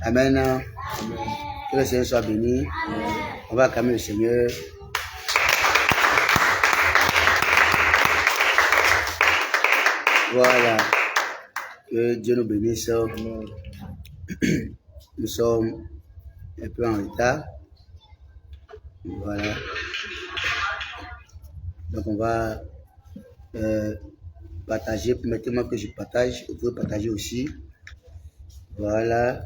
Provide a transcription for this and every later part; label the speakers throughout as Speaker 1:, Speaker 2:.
Speaker 1: Amen. Amen. Que le Seigneur soit béni. On va acclamer le Seigneur. Voilà. Que Dieu nous bénisse. Nous sommes un peu en retard. Voilà. Donc on va partager. Permettez-moi que je partage. Vous pouvez partager aussi. Voilà.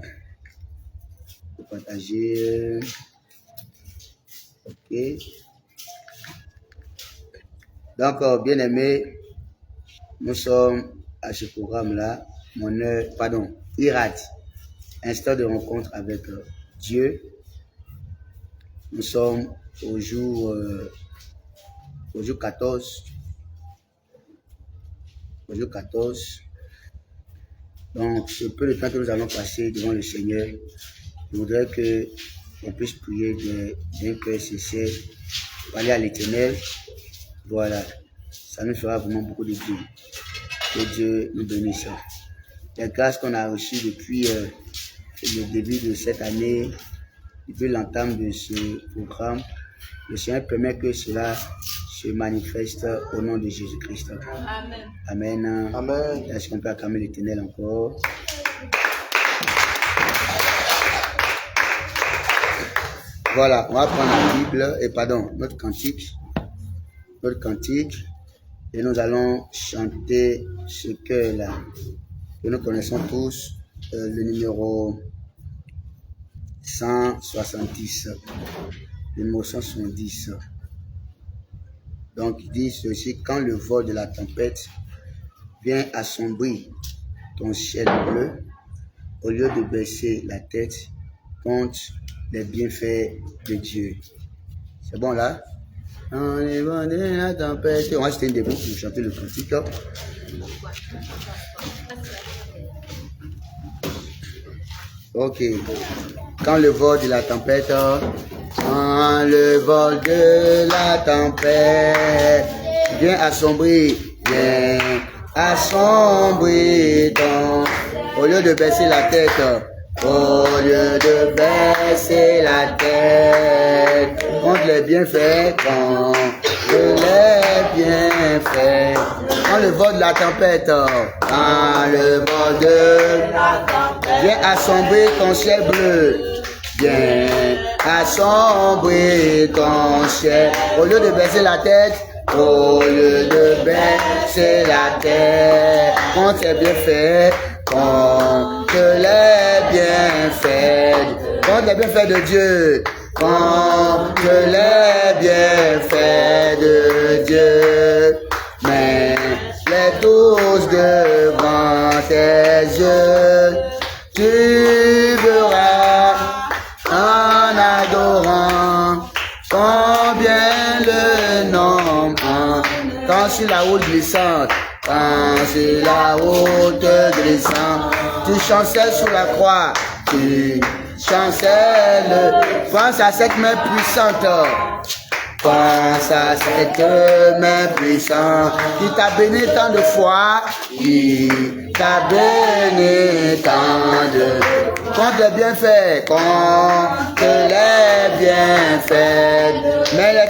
Speaker 1: Vous pouvez partager. Ok. Donc, bien aimé, nous sommes à ce programme-là. IRAD, instant de rencontre avec Dieu. Nous sommes au jour 14. Au jour 14. Donc, ce peu de temps que nous allons passer devant le Seigneur, je voudrais qu'on puisse prier d'un cœur sincère, parler à l'Éternel. Voilà, ça nous fera vraiment beaucoup de bien. Que Dieu nous bénisse. Les grâces qu'on a reçues depuis le début de cette année, depuis l'entame de ce programme, le Seigneur permet que cela se manifeste au nom de Jésus-Christ. Amen. Amen. Amen. Est-ce qu'on peut acclamer l'Éternel encore? Voilà, on va prendre la Bible, notre cantique. Et nous allons chanter ce chœur-là, que nous connaissons tous, le numéro 170. Le numéro 170. Donc, il dit ceci: quand le vol de la tempête vient assombrir ton ciel bleu, au lieu de baisser la tête, compte les bienfaits de Dieu. C'est bon là? On est bon de la tempête. On va jeter une début pour chanter le cantique. Ok. Quand le vol de la tempête, quand le vol de la tempête vient assombrir ton, au lieu de baisser la tête, compte les bienfaits, quand le vol de la tempête, vient assombrir ton ciel bleu, viens assombrir ton ciel, au lieu de baisser la tête, compte les bienfaits, compte les bienfaits de Dieu, compte les bienfaits de Dieu, mets-les tous devant tes yeux, tu verras en adorant combien le nombre, quand sur la route glissante, tu chancelles sur la croix, tu chancelles, pense à cette main puissante, qui t'a béni tant de fois, compte les bienfaits, mets-les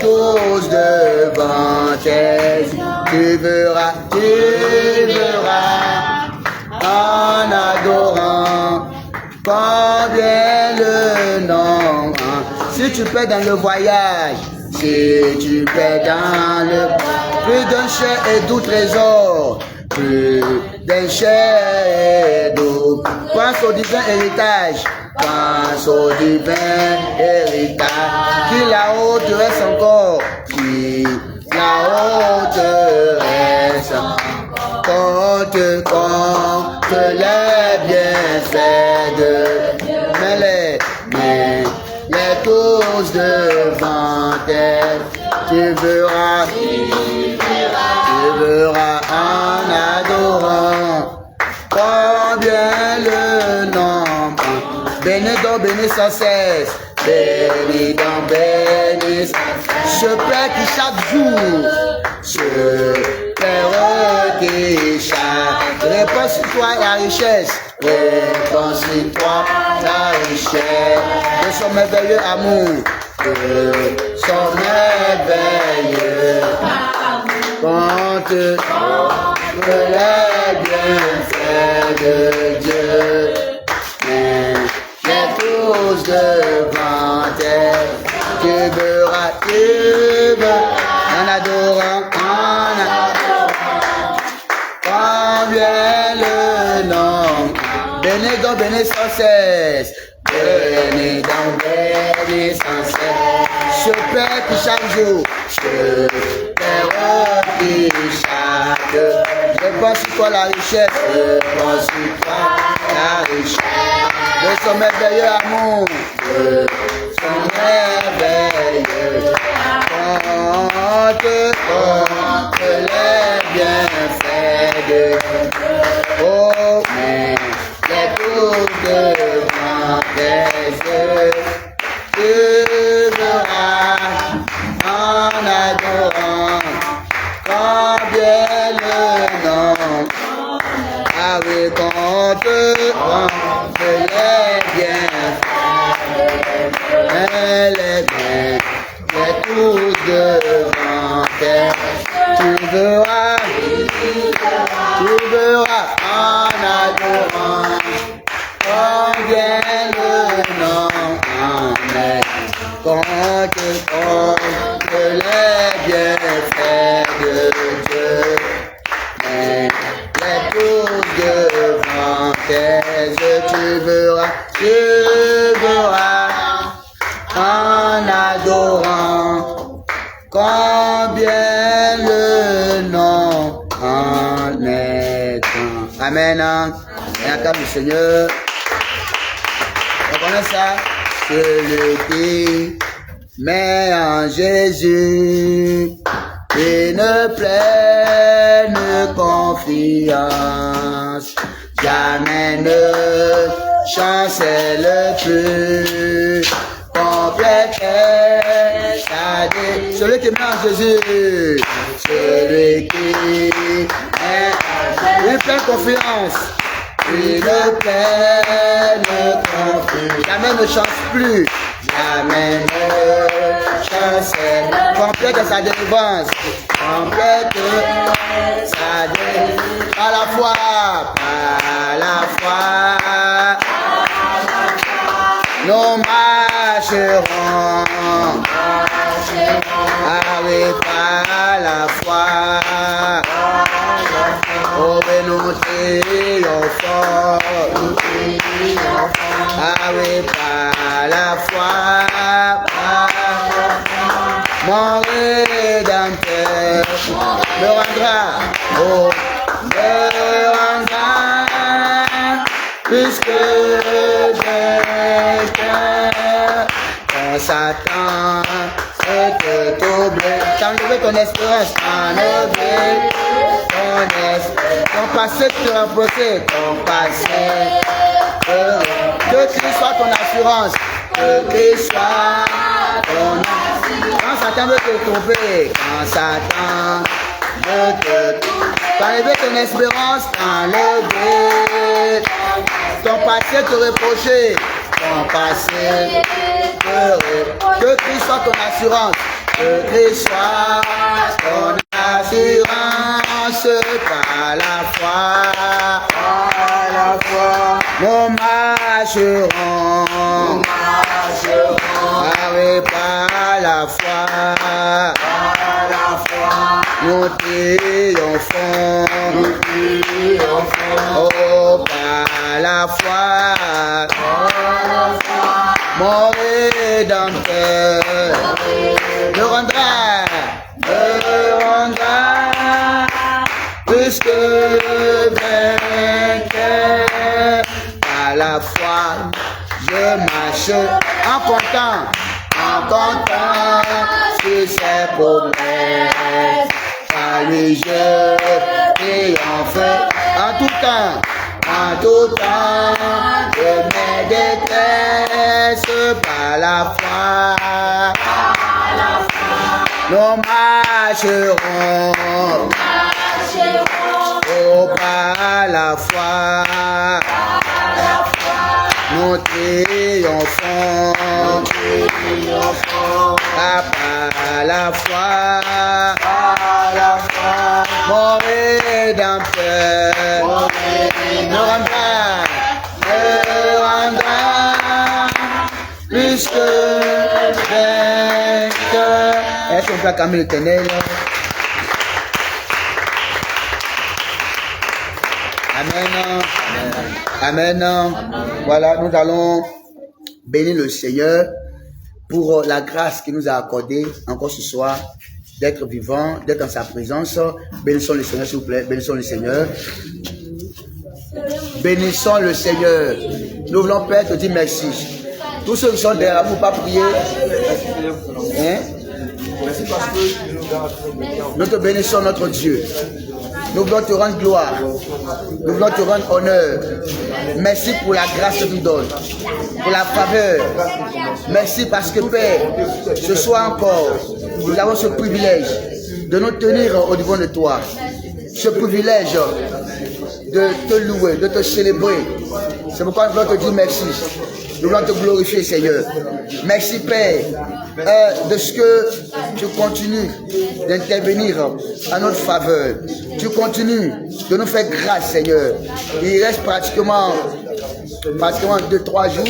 Speaker 1: tous devant tes yeux, tu verras en adorant combien le nombre. Si tu paies dans le voyage, plus d'un cher et doux trésor, pense au divin héritage, qui là-haut te reste encore, compte les bienfaits de Dieu, mets-les tous devant tes, tu verras en adorant combien le nombre, bénis sans cesse, bénis ce Père qui chaque jour, ce Père qui Réconcilie-toi la richesse. Réconcilie-toi la richesse de son merveilleux amour. De son merveilleux compte les bienfaits de Dieu. Mais tous devant elle, tu verras, en adorant, combien le nom, bénis donc, bénis sans cesse, bénis donc, bénis sans cesse, ce Père qui chaque jour, ce Père qui chaque, je pense sur toi la richesse, je pense sur toi la richesse, de son merveilleux amour, de son merveilleux compte les bienfaits de Dieu. Oh, mais les tours devant tes yeux, tu verras en adorant combien le nom. Ah oui, compte les bienfaits, les tous devant elle, tu verras en adorant combien le nom en est, compte les bienfaits de Dieu, mais les tous devant tes yeux, tu verras en adorant combien le nom en est grand. Amen. Et acclame le Seigneur. On connaît ça. Celui qui met en Jésus une pleine confiance. Jamais ne chancelle plus. Complète sa vie. Celui qui met en Jésus, celui qui est une pleine confiance, une pleine confiance. Jamais ne chance plus, jamais ne chancelle. Complète sa délivrance, complète sa délivrance. À la foi, nous marcherons avec la foi. Oh, mais nous triomphons avec la foi. Mon Rédempteur me rendra, oh, me rendra, puisque quand Satan te trouble, t'enlever ton espérance, t'enlever ton espérance, ton passé te reposer, ton passé, que Christ soit ton assurance, que Christ soit ton assurance. Quand Satan veut te tromper, quand Satan veut te t'enlever ton espérance, t'enlever ton passé te reprocher, ton passé que Christ soit ton assurance, que Christ soit ton assurance, par la foi, nous marcherons, par la foi, nous triomphons, oh, par la foi. Mon Rédempteur me rendra, puisque vainqueur. Par la foi, je marche en comptant sur ses promesses. Par lui je triomphe en tout temps. En tout temps, je me déteste par la foi. Nous marcherons, oh, par la foi, nous triomphons. Par la foi, mon Rédempteur me rendra plus que vainqueur. Est-ce qu'on peut acclamer l'Éternel? Amen. Amen. Voilà, nous allons bénir le Seigneur pour la grâce qu'il nous a accordée encore ce soir d'être vivant, d'être en sa présence. Bénissons le Seigneur, s'il vous plaît. Bénissons le Seigneur. Bénissons le Seigneur. Nous voulons, Père, te dire merci. Tous ceux qui sont derrière vous, pas prier. Hein? Nous te bénissons, notre Dieu. Nous voulons te rendre gloire. Nous voulons te rendre honneur. Merci pour la grâce que tu nous donnes. Pour la faveur. Merci parce que, Père, ce soir encore, nous avons ce privilège de nous tenir au devant de toi. Ce privilège de te louer, de te célébrer. C'est pourquoi nous voulons te dire merci. Nous voulons te glorifier, Seigneur. Merci, Père, de ce que tu continues d'intervenir à notre faveur. Tu continues de nous faire grâce, Seigneur. Il reste pratiquement 2-3 jours.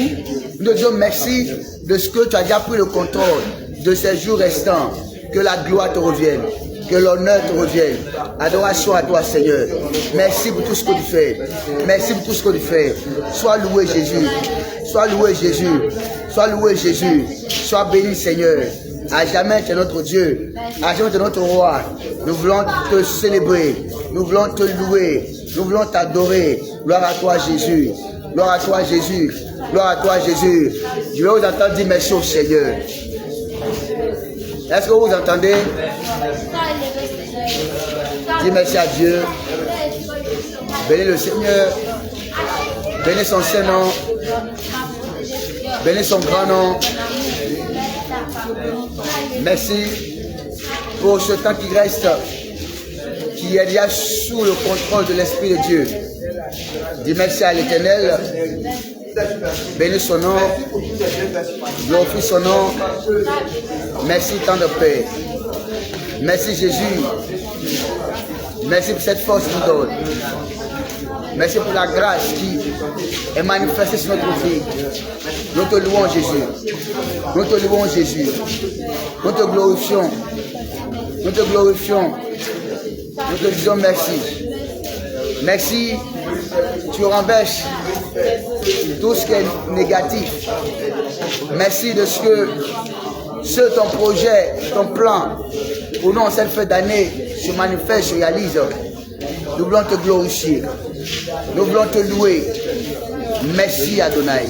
Speaker 1: Nous te disons merci de ce que tu as déjà pris le contrôle de ces jours restants. Que la gloire te revienne. Que l'honneur te revienne. Adoration à toi, Seigneur. Merci pour tout ce que tu fais. Merci pour tout ce que tu fais. Sois loué, Jésus. Sois loué, Jésus. Sois loué, Jésus. Sois béni, Seigneur. À jamais, tu es notre Dieu. À jamais, tu es notre roi. Nous voulons te célébrer. Nous voulons te louer. Nous voulons t'adorer. Gloire à toi, Jésus. Gloire à toi, Jésus. Gloire à toi, Jésus. Je vais vous entendre dire merci au Seigneur. Est-ce que vous entendez? Dis merci à Dieu. Bénis le Seigneur. Bénis son Saint-Nom. Bénis son grand nom. Merci pour ce temps qui reste, qui est déjà sous le contrôle de l'Esprit de Dieu. Dis merci à l'Éternel. Bénis son nom. Glorifie son nom. Merci tant de paix. Merci Jésus. Merci pour cette force que nous donne. Merci pour la grâce qui est manifestée sur notre vie. Nous te louons Jésus. Nous te louons Jésus. Nous te glorifions. Nous te glorifions. Nous te disons merci. Merci. Tu renverses tout ce qui est négatif. Merci de ce que ton projet, ton plan, pour nous en cette fin d'année, se manifeste, se réalise. Nous voulons te glorifier. Nous voulons te louer. Merci Adonai.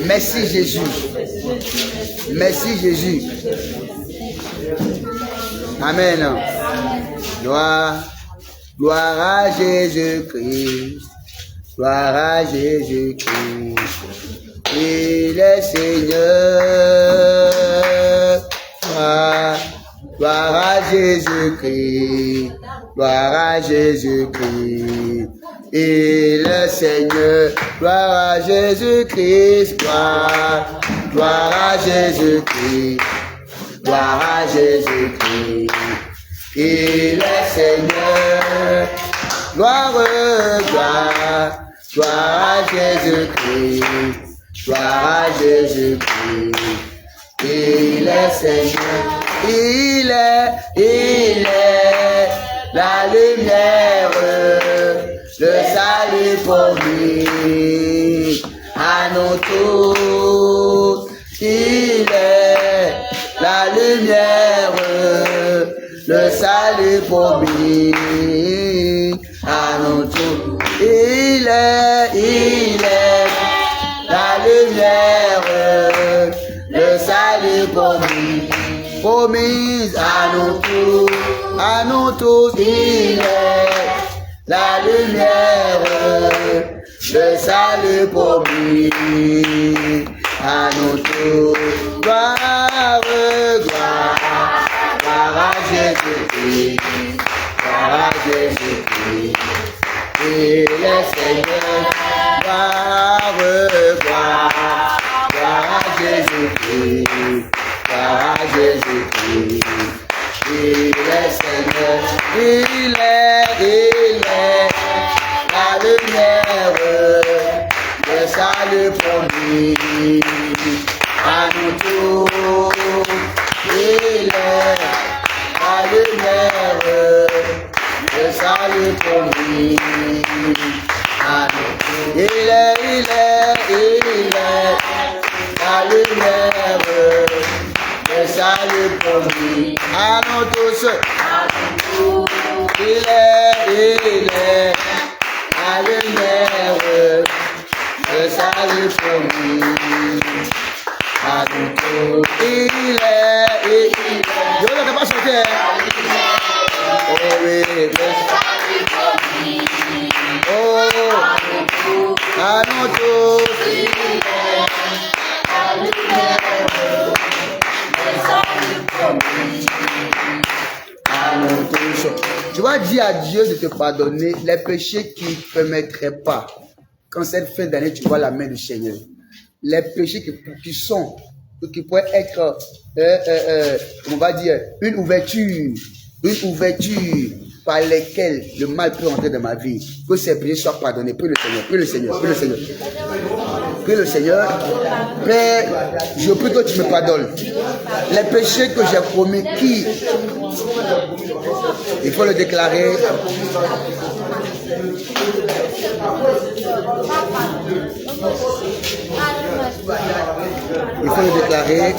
Speaker 1: Merci Jésus. Merci Jésus. Amen. Gloire à Jésus-Christ. Gloire à Jésus-Christ. Il est Seigneur. Gloire à Jésus-Christ. Gloire à Jésus-Christ. Il est Seigneur. Gloire à Jésus-Christ. Gloire à Jésus-Christ. Gloire à Jésus-Christ. Il est Seigneur. Gloire à Jésus-Christ. Gloire à Jésus-Christ. Il est Seigneur. Il est la lumière, le salut pour lui, à nous tous. Il est la lumière, le salut pour lui, à nous tous. Il est la lumière, le salut pour lui, promise à nous tous, il est la lumière, le salut pour lui, à nous tous. Gloire à Jésus-Christ, gloire à Jésus-Christ. et les seigneurs. Gloire, gloire, gloire à Jésus-Christ, gloire à Jésus-Christ. Il est Seigneur, il est la lumière, le salut promis à nous tous. Il est la lumière, le salut promis à nous tous. Il est la lumière, le salut promis à nous tous. Il est la lumière, le salut promis à nous tous. Il est, je ne vais pas chanter. Oh oui, le salut promis. Oh, à nous tous. Il est la lumière, le salut promis. Tu vas dire à Dieu de te pardonner les péchés qui ne permettraient pas. Quand cette fin d'année, tu vois la main du Seigneur. Les péchés qui sont, qui pourraient être, on va dire, une ouverture par lesquelles le mal peut entrer dans ma vie. Que ces péchés soient pardonnés. Prie le Seigneur, prie le Seigneur, prie le Seigneur. Prie le Seigneur. Père, je prie que tu me pardonnes. Les péchés que j'ai commis, qui... Il faut le déclarer. Il faut le déclarer.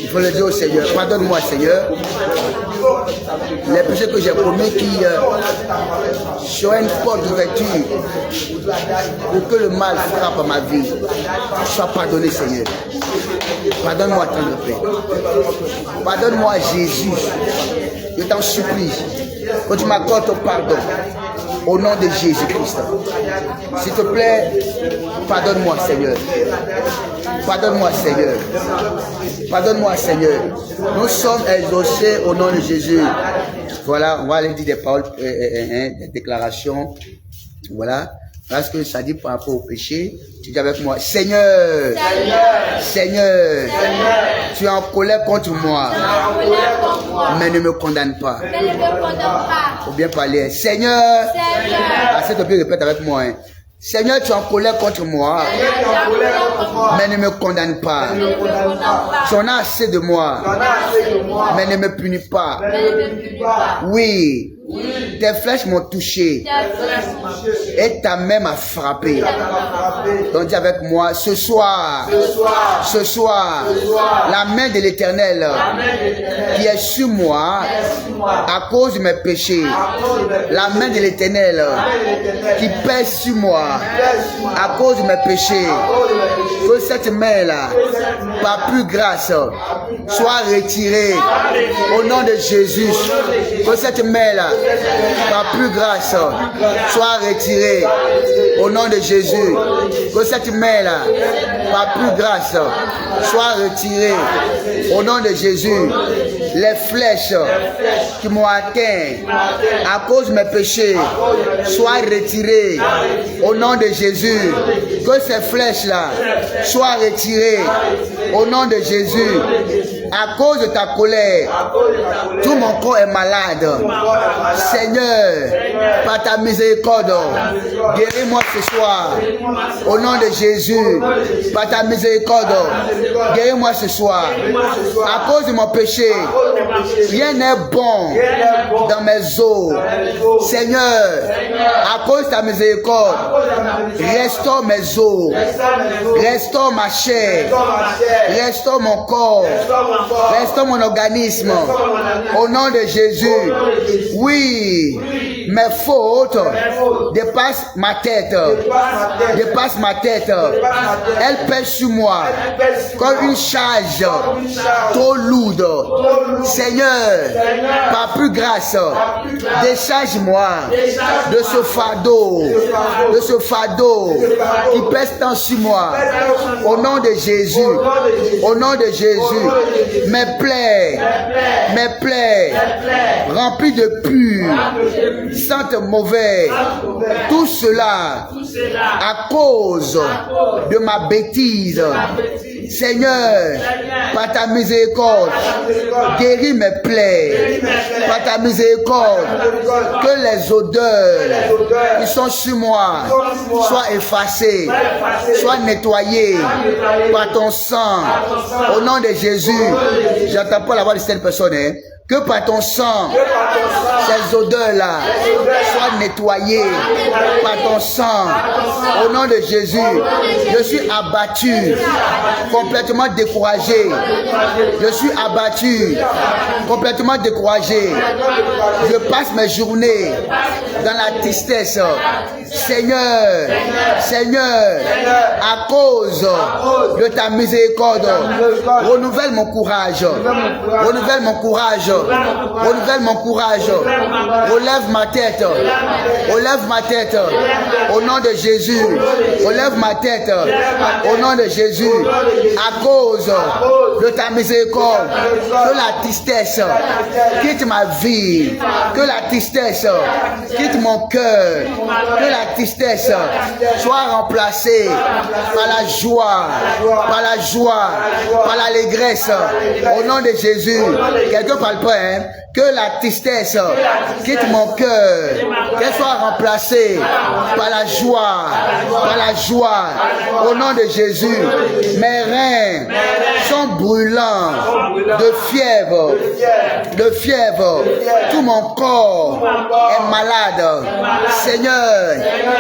Speaker 1: Il faut le dire au Seigneur. Pardonne-moi, Seigneur. Les péchés que j'ai commis qui sont une porte d'ouverture pour que le mal frappe ma vie. Sois pardonné, Seigneur. Pardonne-moi, tendre Père. Pardonne-moi, Jésus. Je t'en supplie. Que tu m'accordes ton pardon. Au nom de Jésus-Christ. S'il te plaît, pardonne-moi, Seigneur. Pardonne-moi, Seigneur. Pardonne-moi, Seigneur. Nous sommes exaucés au nom de Jésus. Voilà, on va aller dire des paroles, des déclarations. Voilà. Parce que ça dit par rapport au péché. Tu dis avec moi, Seigneur, Seigneur, tu es en colère contre moi, mais ne me condamne pas. Faut bien parler. Seigneur, s'il te plaît, répète avec moi. Seigneur, tu es en colère contre moi, mais ne me condamne pas. Tu en as assez de moi, mais ne me punis pas. Oui, tes flèches m'ont touché et ta main m'a frappé. Donc dis avec moi, ce soir, la main de l'Éternel qui est sur moi à cause de mes péchés, la main de l'Éternel qui pèse sur moi à cause de mes péchés, que cette main-là, par plus grâce, soit retirée au nom de Jésus. Que cette main-là, par plus grâce, soit retirée au nom de Jésus. Que cette main-là, par plus grâce, soit retirée au nom de Jésus. Les flèches qui m'ont atteint à cause de mes péchés soient retirées au nom de Jésus. Que ces flèches-là soient retirées au nom de Jésus. À cause de ta colère, tout mon corps est malade. Seigneur, par ta miséricorde, guéris-moi ce soir. Au nom de Jésus, par ta miséricorde, guéris-moi ce soir. À cause de mon péché, rien n'est bon dans mes os. Seigneur, à cause de ta miséricorde, restaure mes os, restaure ma chair, restaure mon corps, restaure mon organisme. Au nom de Jésus, oui, Mes fautes dépassent ma tête. Dépassent ma tête. Elles pèsent sur moi comme une charge trop lourde. Seigneur, par plus grâce, décharge-moi de ce fardeau qui pèse tant sur moi. Au nom de Jésus, au nom de Jésus, mes plaies remplies de pus sentent mauvais. Tout cela à cause de ma bêtise. Seigneur, par ta miséricorde, guéris mes plaies. Par ta miséricorde, que les odeurs qui sont sur moi soient effacées, soient nettoyées par ton sang. Au nom de Jésus, j'entends pas la voix de cette personne, hein. Que par ton sang, ces odeurs-là soient nettoyées par ton sang. Au nom de Jésus, je suis abattu, complètement découragé. Je suis abattu, complètement découragé. Je passe mes journées dans la tristesse. Seigneur, à cause de ta miséricorde, renouvelle mon courage. Renouvelle mon courage. Renouvelle mon courage. Relève ma tête. Relève ma tête. Au nom de Jésus. Relève ma tête. Au nom de Jésus. À cause de ta miséricorde. Que la tristesse quitte ma vie. Que la tristesse quitte mon cœur. Que la tristesse soit remplacée par la joie. Par la joie. Par l'allégresse. Au nom de Jésus. Quelqu'un parle pas, hein? Que la tristesse quitte mon cœur, qu'elle soit remplacée par la joie, au nom de Jésus. Mes reins sont brûlants de fièvre, tout mon corps est malade. Seigneur,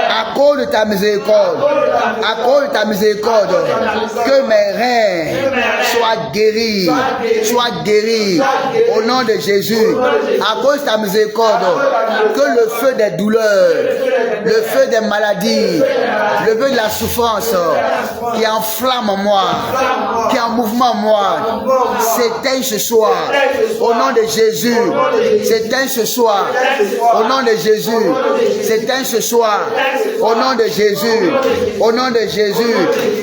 Speaker 1: à cause de ta miséricorde, que mes reins soient guéris, au nom de Jésus. À cause de ta miséricorde, que le feu des douleurs, le feu des maladies, le feu de la souffrance qui enflamme en moi, qui est en mouvement en moi, s'éteigne ce soir. Au nom de Jésus, s'éteigne ce soir. Au nom de Jésus, s'éteigne ce soir. Au nom de Jésus, au nom de Jésus,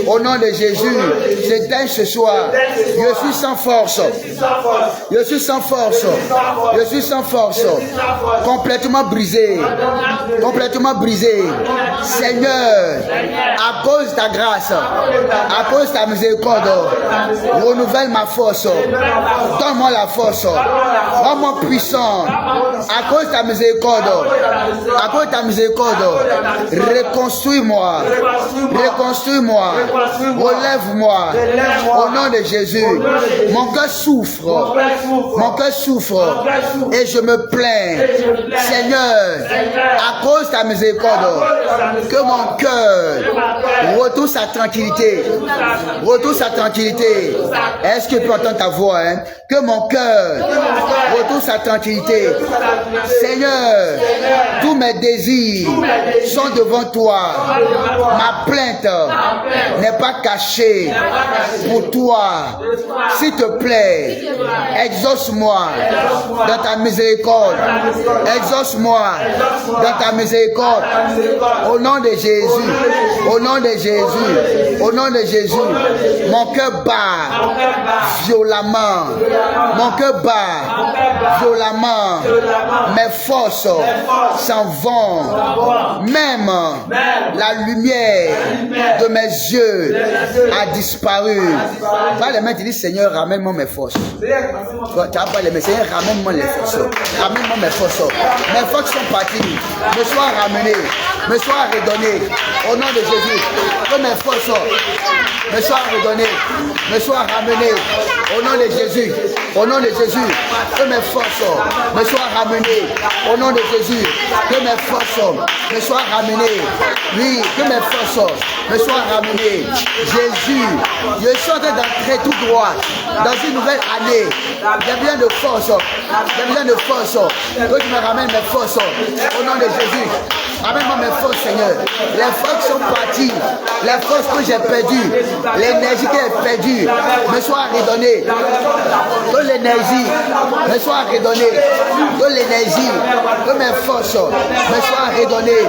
Speaker 1: au nom de Jésus, s'éteigne ce soir. Je suis sans force. Je suis sans force. Je suis sans force, complètement brisé, Seigneur, à cause de ta grâce, à cause de ta miséricorde, renouvelle ma force, donne-moi la force, rends-moi puissant, à cause de ta miséricorde, reconstruis-moi, relève-moi, au nom de Jésus. Mon cœur souffre, et je me plains. Seigneur, à cause de ta miséricorde, que mon cœur retrouve sa tranquillité. Est-ce que tu peux entendre ta voix, hein? Que mon cœur retrouve sa tranquillité. Seigneur, tous mes désirs sont devant toi. Ma plainte n'est pas cachée pour toi. S'il te plaît, exauce-moi dans ta miséricorde. Exauce-moi dans ta miséricorde. Au nom de Jésus. Au nom de Jésus. Au nom de Jésus. Mon cœur bat violemment. Mon cœur bat violemment. Mes forces s'en vont. Même la lumière de mes yeux a disparu. Par les mains, tu dis, Seigneur, ramène-moi mes forces. Tu n'as pas les mains, Seigneur, ramène-moi les forces. Ramène-moi mes forces. Mes forces sont parties. Me soient ramenées. Me soient redonnées. Au nom de Jésus. Que mes forces me soient redonnées. Me soient ramenées. Au nom de Jésus. Au nom de Jésus. Que mes forces me soient ramenées. Au nom de Jésus. Que mes forces me soient ramenées. Oui, que mes forces me soient ramenées. Jésus, je suis en train d'entrer tout droit dans une nouvelle année J'ai besoin de force. J'ai besoin de force. Que tu me ramènes mes forces. Au nom de Jésus. Ramène-moi mes forces, Seigneur. Les forces sont parties. Les forces que j'ai perdues. L'énergie que j'ai perdue me soit redonnée. Que l'énergie me soit redonnée. Que l'énergie, que mes forces me soient redonnées.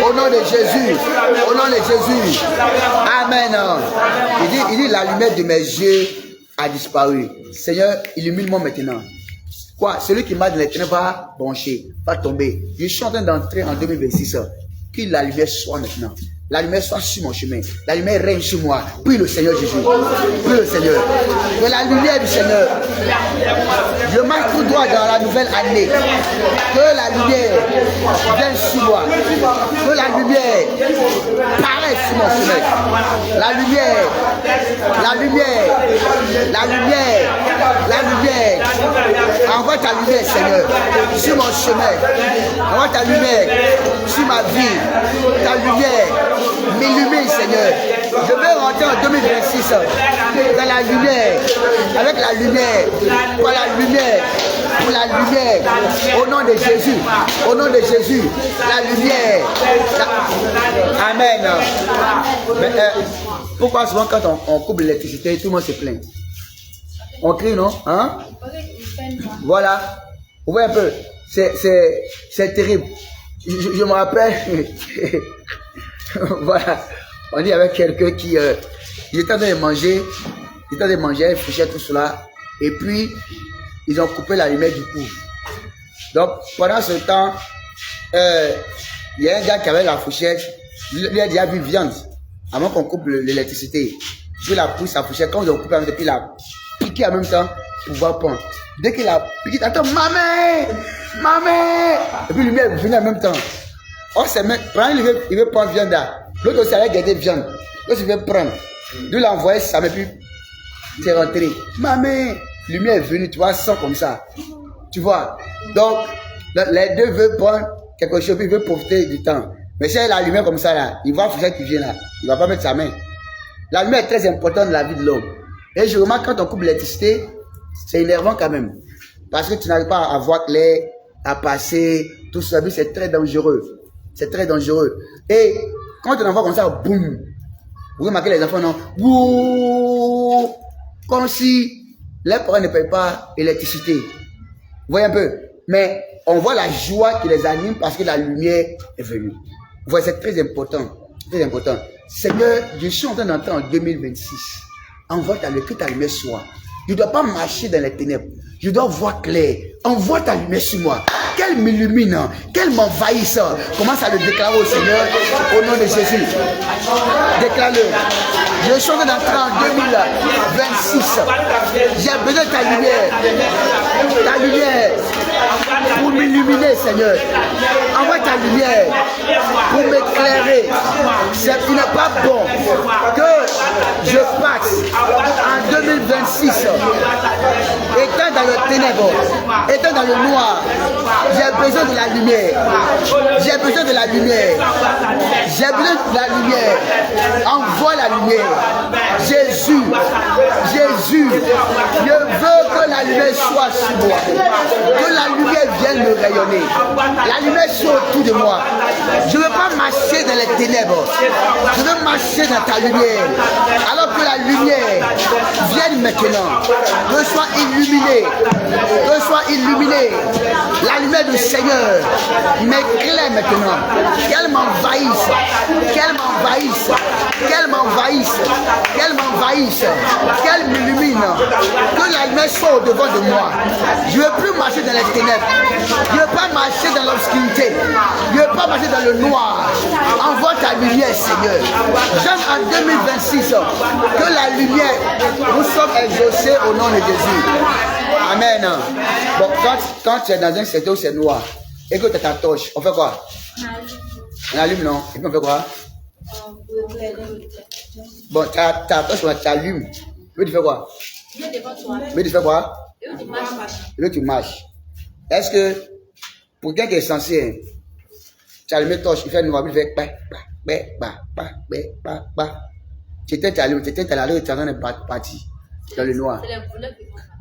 Speaker 1: Au nom de Jésus. Au nom de Jésus. Amen. Il dit la lumière de mes yeux a disparu. Seigneur, illumine-moi maintenant. Quoi? Celui qui m'a dans les ténèbres va brancher, va tomber. Je suis en train d'entrer en 2026. Que la lumière soit maintenant. La lumière soit sur mon chemin. La lumière règne sur moi. Prie le Seigneur Jésus. Prie le Seigneur. Que la lumière du Seigneur. Je marche tout droit dans la nouvelle année. Que la lumière vienne sur moi. Que la lumière paraisse sur mon chemin. La lumière. La lumière. La lumière. La lumière. Envoie ta lumière, Seigneur, sur mon chemin. Envoie ta lumière sur ma vie. Ta lumière m'illumine, Seigneur. Je veux rentrer en 2026 dans la lumière, avec la lumière, pour la lumière, pour la lumière, au nom de Jésus, au nom de Jésus, la lumière. Amen. Mais, pourquoi souvent quand on coupe l'électricité, tout le monde se plaint? On crie, non? Hein? Voilà. Vous voyez un peu, c'est terrible. Je me rappelle, voilà, on dit avec quelqu'un qui, il était en train de manger, il fichait tout cela, et puis, ils ont coupé la lumière du coup. Donc, pendant ce temps, il y a un gars qui avait la fourchette, lui a déjà vu viande, avant qu'on coupe l'électricité. Je l'ai pris sa fourchette, quand ils ont coupé, il a piqué en même temps pour pouvoir prendre. Dès qu'il a piqué, attends, maman! Et puis, lui est venu en même temps. On s'est mis, il veut prendre viande là. L'autre aussi allait garder viande. L'autre il veut prendre. Lui l'a envoyé, ça m'a pu. C'est rentré. Maman, lumière est venue, tu vois, sans comme ça. Tu vois. Donc, les deux veulent prendre quelque chose, puis ils veulent profiter du temps. Mais si la lumière comme ça là, il voit Fouchette qui vient là, il va pas mettre sa main. La lumière est très importante dans la vie de l'homme. Et je remarque quand on coupe l'électricité, c'est énervant quand même. Parce que tu n'arrives pas à voir clair, à passer, tout ça, c'est très dangereux. C'est très dangereux. Et quand on envoie comme ça, boum, vous remarquez les enfants, non? Wouh, comme si les parents ne payent pas l'électricité. Vous voyez un peu? Mais on voit la joie qui les anime parce que la lumière est venue. Vous voyez, c'est très important. Très important. Seigneur, je suis en train d'entrer en 2026. Envoie ta lumière, que ta lumière soit. Je ne dois pas marcher dans les ténèbres. Je dois voir clair. Envoie ta lumière sur moi. Qu'elle m'illumine, qu'elle m'envahisse. Commence à le déclarer au Seigneur au nom de Jésus. Déclare-le. Je suis en train d'entrer en 2026. J'ai besoin de ta lumière. Ta lumière pour m'illuminer, Seigneur. Envoie ta lumière pour m'éclairer. Il n'est pas bon que je passe en 2026 étant dans le ténèbre, étant dans le noir. J'ai besoin de la lumière. J'ai besoin de la lumière. J'ai besoin de la lumière. Envoie la lumière. Jésus, Jésus, je veux que la lumière soit sur moi. Que la lumière vienne me rayonner. La lumière soit autour de moi. Je ne veux pas marcher dans les ténèbres. Je veux marcher dans ta lumière. Alors que la lumière vienne maintenant. Que je sois illuminé. Que je sois illuminé. La lumière du Seigneur m'éclaire maintenant. Qu'elle m'envahisse. Qu'elle m'envahisse. Qu'elle m'envahisse. Qu'elle m'envahisse. Qu'elle m'illumine. Que la lumière soit au devant de moi. Je ne veux plus marcher dans les ténèbres. Je ne veux pas marcher dans l'obscurité. Je ne veux pas marcher dans le noir. Envoie ta lumière, Seigneur. J'aime en 2026 que la lumière nous sommes exaucés au nom de Jésus. Amen. Bon, quand tu es dans un secteur où c'est noir et que tu as ta torche, on fait quoi? On allume, non? Et puis on fait quoi? Bon, ta torche, tu allumes. Et puis tu fais quoi? Mais tu fais quoi? Et puis tu marches. Est-ce que pour quelqu'un qui est censé, tu allumes une torche, il fait noir, il fait tu étais allé, tu es en train de partir dans le noir.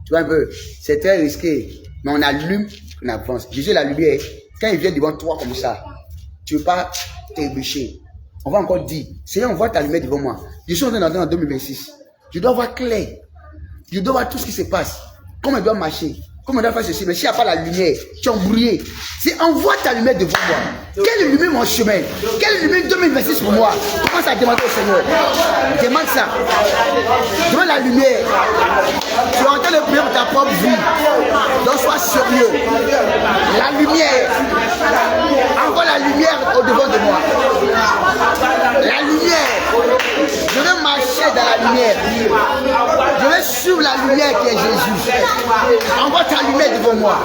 Speaker 1: Tu vois un peu, c'est très risqué. Mais on allume, on avance. Jésus est la lumière. Quand il vient devant toi comme ça, tu ne veux pas t'ébêcher. On va encore dire, Seigneur, on voit ta lumière devant moi. Je suis en train d'entrer en 2026. Je dois voir clair. Je dois voir tout ce qui se passe. Comment je dois marcher. Comment on doit faire ceci, mais s'il n'y a pas la lumière, tu es embrouillé. C'est envoie ta lumière devant moi. Quelle lumière mon chemin? Quelle lumière 2026 pour moi? Commence à demander au Seigneur. Demande ça. Demande la lumière. Tu es en train de prier pour ta propre vie. Donc sois sérieux. La lumière. Envoie la lumière au devant de moi. La lumière. Je vais marcher dans la lumière. Je vais suivre la lumière qui est Jésus. Envoie ta lumière devant moi,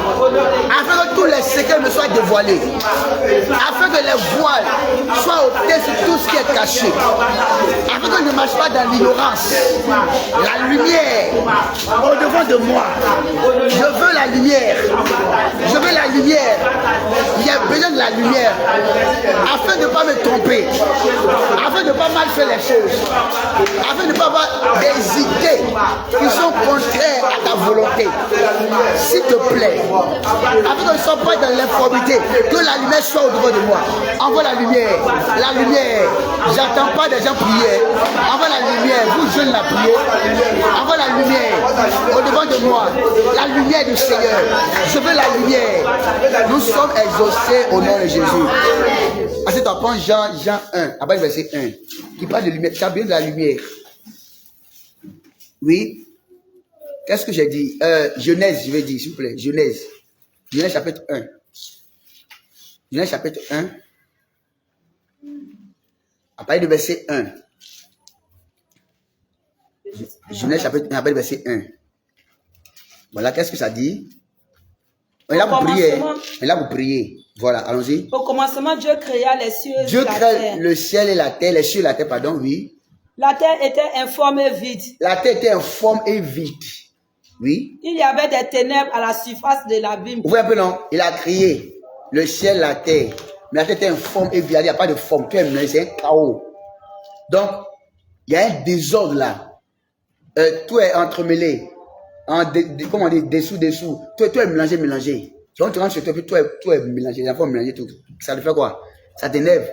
Speaker 1: afin que tous les secrets me soient dévoilés, afin que les voiles soient ôtés sur tout ce qui est caché, afin que je ne marche pas dans l'ignorance. La lumière au devant de moi. Je veux la lumière. Je veux la lumière. Il y a besoin de la lumière, afin de ne pas me tromper, afin de ne pas mal faire les choses, afin de ne pas avoir des idées qui sont contraires à ta volonté. S'il te plaît, afin que je ne sois pas dans l'informité, que la lumière soit au devant de moi. Envoie la lumière, la lumière. J'attends pas des gens prier. Envoie la lumière, vous jeunes la prier. Envoie la lumière au devant de moi. La lumière du Seigneur. Je veux la lumière. Nous sommes exaucés au nom de Jésus. Ensuite, on prend Jean 1, après le verset 1, qui parle de lumière. Tu as besoin de la lumière. Oui. Qu'est-ce que j'ai dit? Genèse, je vais dire, s'il vous plaît. Genèse. Genèse chapitre 1. Genèse chapitre 1. À partir du verset 1. Genèse chapitre 1, à partir du verset 1. Voilà, qu'est-ce que ça dit? On est là pour prier. On est là pour prier. Voilà, allons-y.
Speaker 2: Au commencement, Dieu créa les cieux et
Speaker 1: Dieu
Speaker 2: la
Speaker 1: crée
Speaker 2: terre.
Speaker 1: le ciel et la terre. Les cieux et la terre, pardon, oui.
Speaker 2: La terre était informe et vide.
Speaker 1: La terre était informe et vide. Oui.
Speaker 2: Il y avait des ténèbres à la surface de l'abîme.
Speaker 1: Vous voyez un peu, non? Il a créé le ciel, la terre. Mais la terre était informe et vide. Il n'y a pas de forme. Tout est mélangé, c'est un chaos. Donc, il y a un désordre là. Tout est entremêlé. Comment on dit? Dessous. Tout est mélangé. Donc, tu rentres chez toi, puis tout est mélangé. Les enfants mélangés, tout. Ça te fait quoi? Ça t'énerve.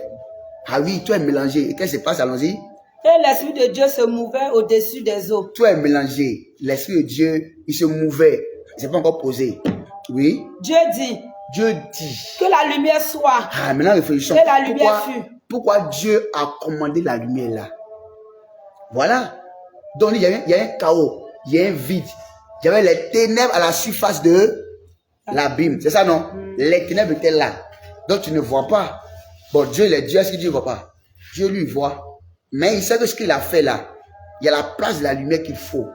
Speaker 1: Ah oui, tout est mélangé. Et qu'est-ce qui se passe? Allons-y.
Speaker 2: Et l'Esprit de Dieu se mouvait au-dessus des eaux.
Speaker 1: Tout est mélangé. L'Esprit de Dieu, il se mouvait. Il ne s'est pas encore posé. Oui.
Speaker 2: Dieu dit
Speaker 1: Que
Speaker 2: la lumière soit.
Speaker 1: Ah, maintenant réfléchissons.
Speaker 2: Que la lumière fut.
Speaker 1: Pourquoi Dieu a commandé la lumière là? Voilà. Donc il y a un chaos, il y a un vide. Il y avait les ténèbres à la surface de l'abîme. C'est ça, non? Les ténèbres étaient là. Donc tu ne vois pas. Bon, Dieu, est-ce que Dieu ne voit pas? Dieu lui voit. Mais il sait que ce qu'il a fait là, il y a la place de la lumière qu'il faut.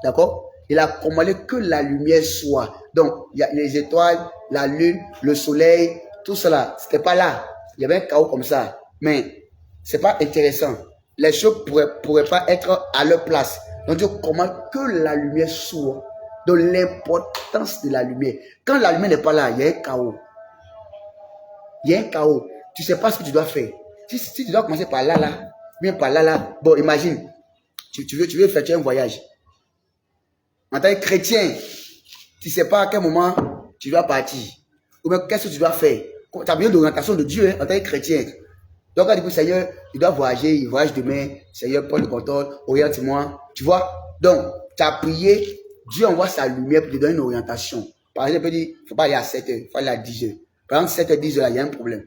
Speaker 1: D'accord? Il a commandé que la lumière soit. Donc, il y a les étoiles, la lune, le soleil, tout cela. C'était pas là. Il y avait un chaos comme ça. Mais c'est pas intéressant. Les choses pourraient pas être à leur place. Donc, Dieu commande que la lumière soit. Donc, l'importance de la lumière. Quand la lumière n'est pas là, il y a un chaos. Il y a un chaos. Tu ne sais pas ce que tu dois faire. Si tu dois commencer par là, bien par là. Bon, imagine, tu veux faire un voyage. En tant que chrétien, tu ne sais pas à quel moment tu dois partir. Ou bien qu'est-ce que tu dois faire. Tu as besoin d'orientation de Dieu en tant que chrétien. Donc, quand tu dis, Seigneur, il doit voyager, il voyage demain. Seigneur, prends le contrôle, oriente-moi. Tu vois? Donc, tu as prié, Dieu envoie sa lumière pour te donner une orientation. Par exemple, il peut dire, il ne faut pas aller à 7 heures, il faut aller à 10 heures. Par exemple, 7 heures, 10 heures, il y a un problème.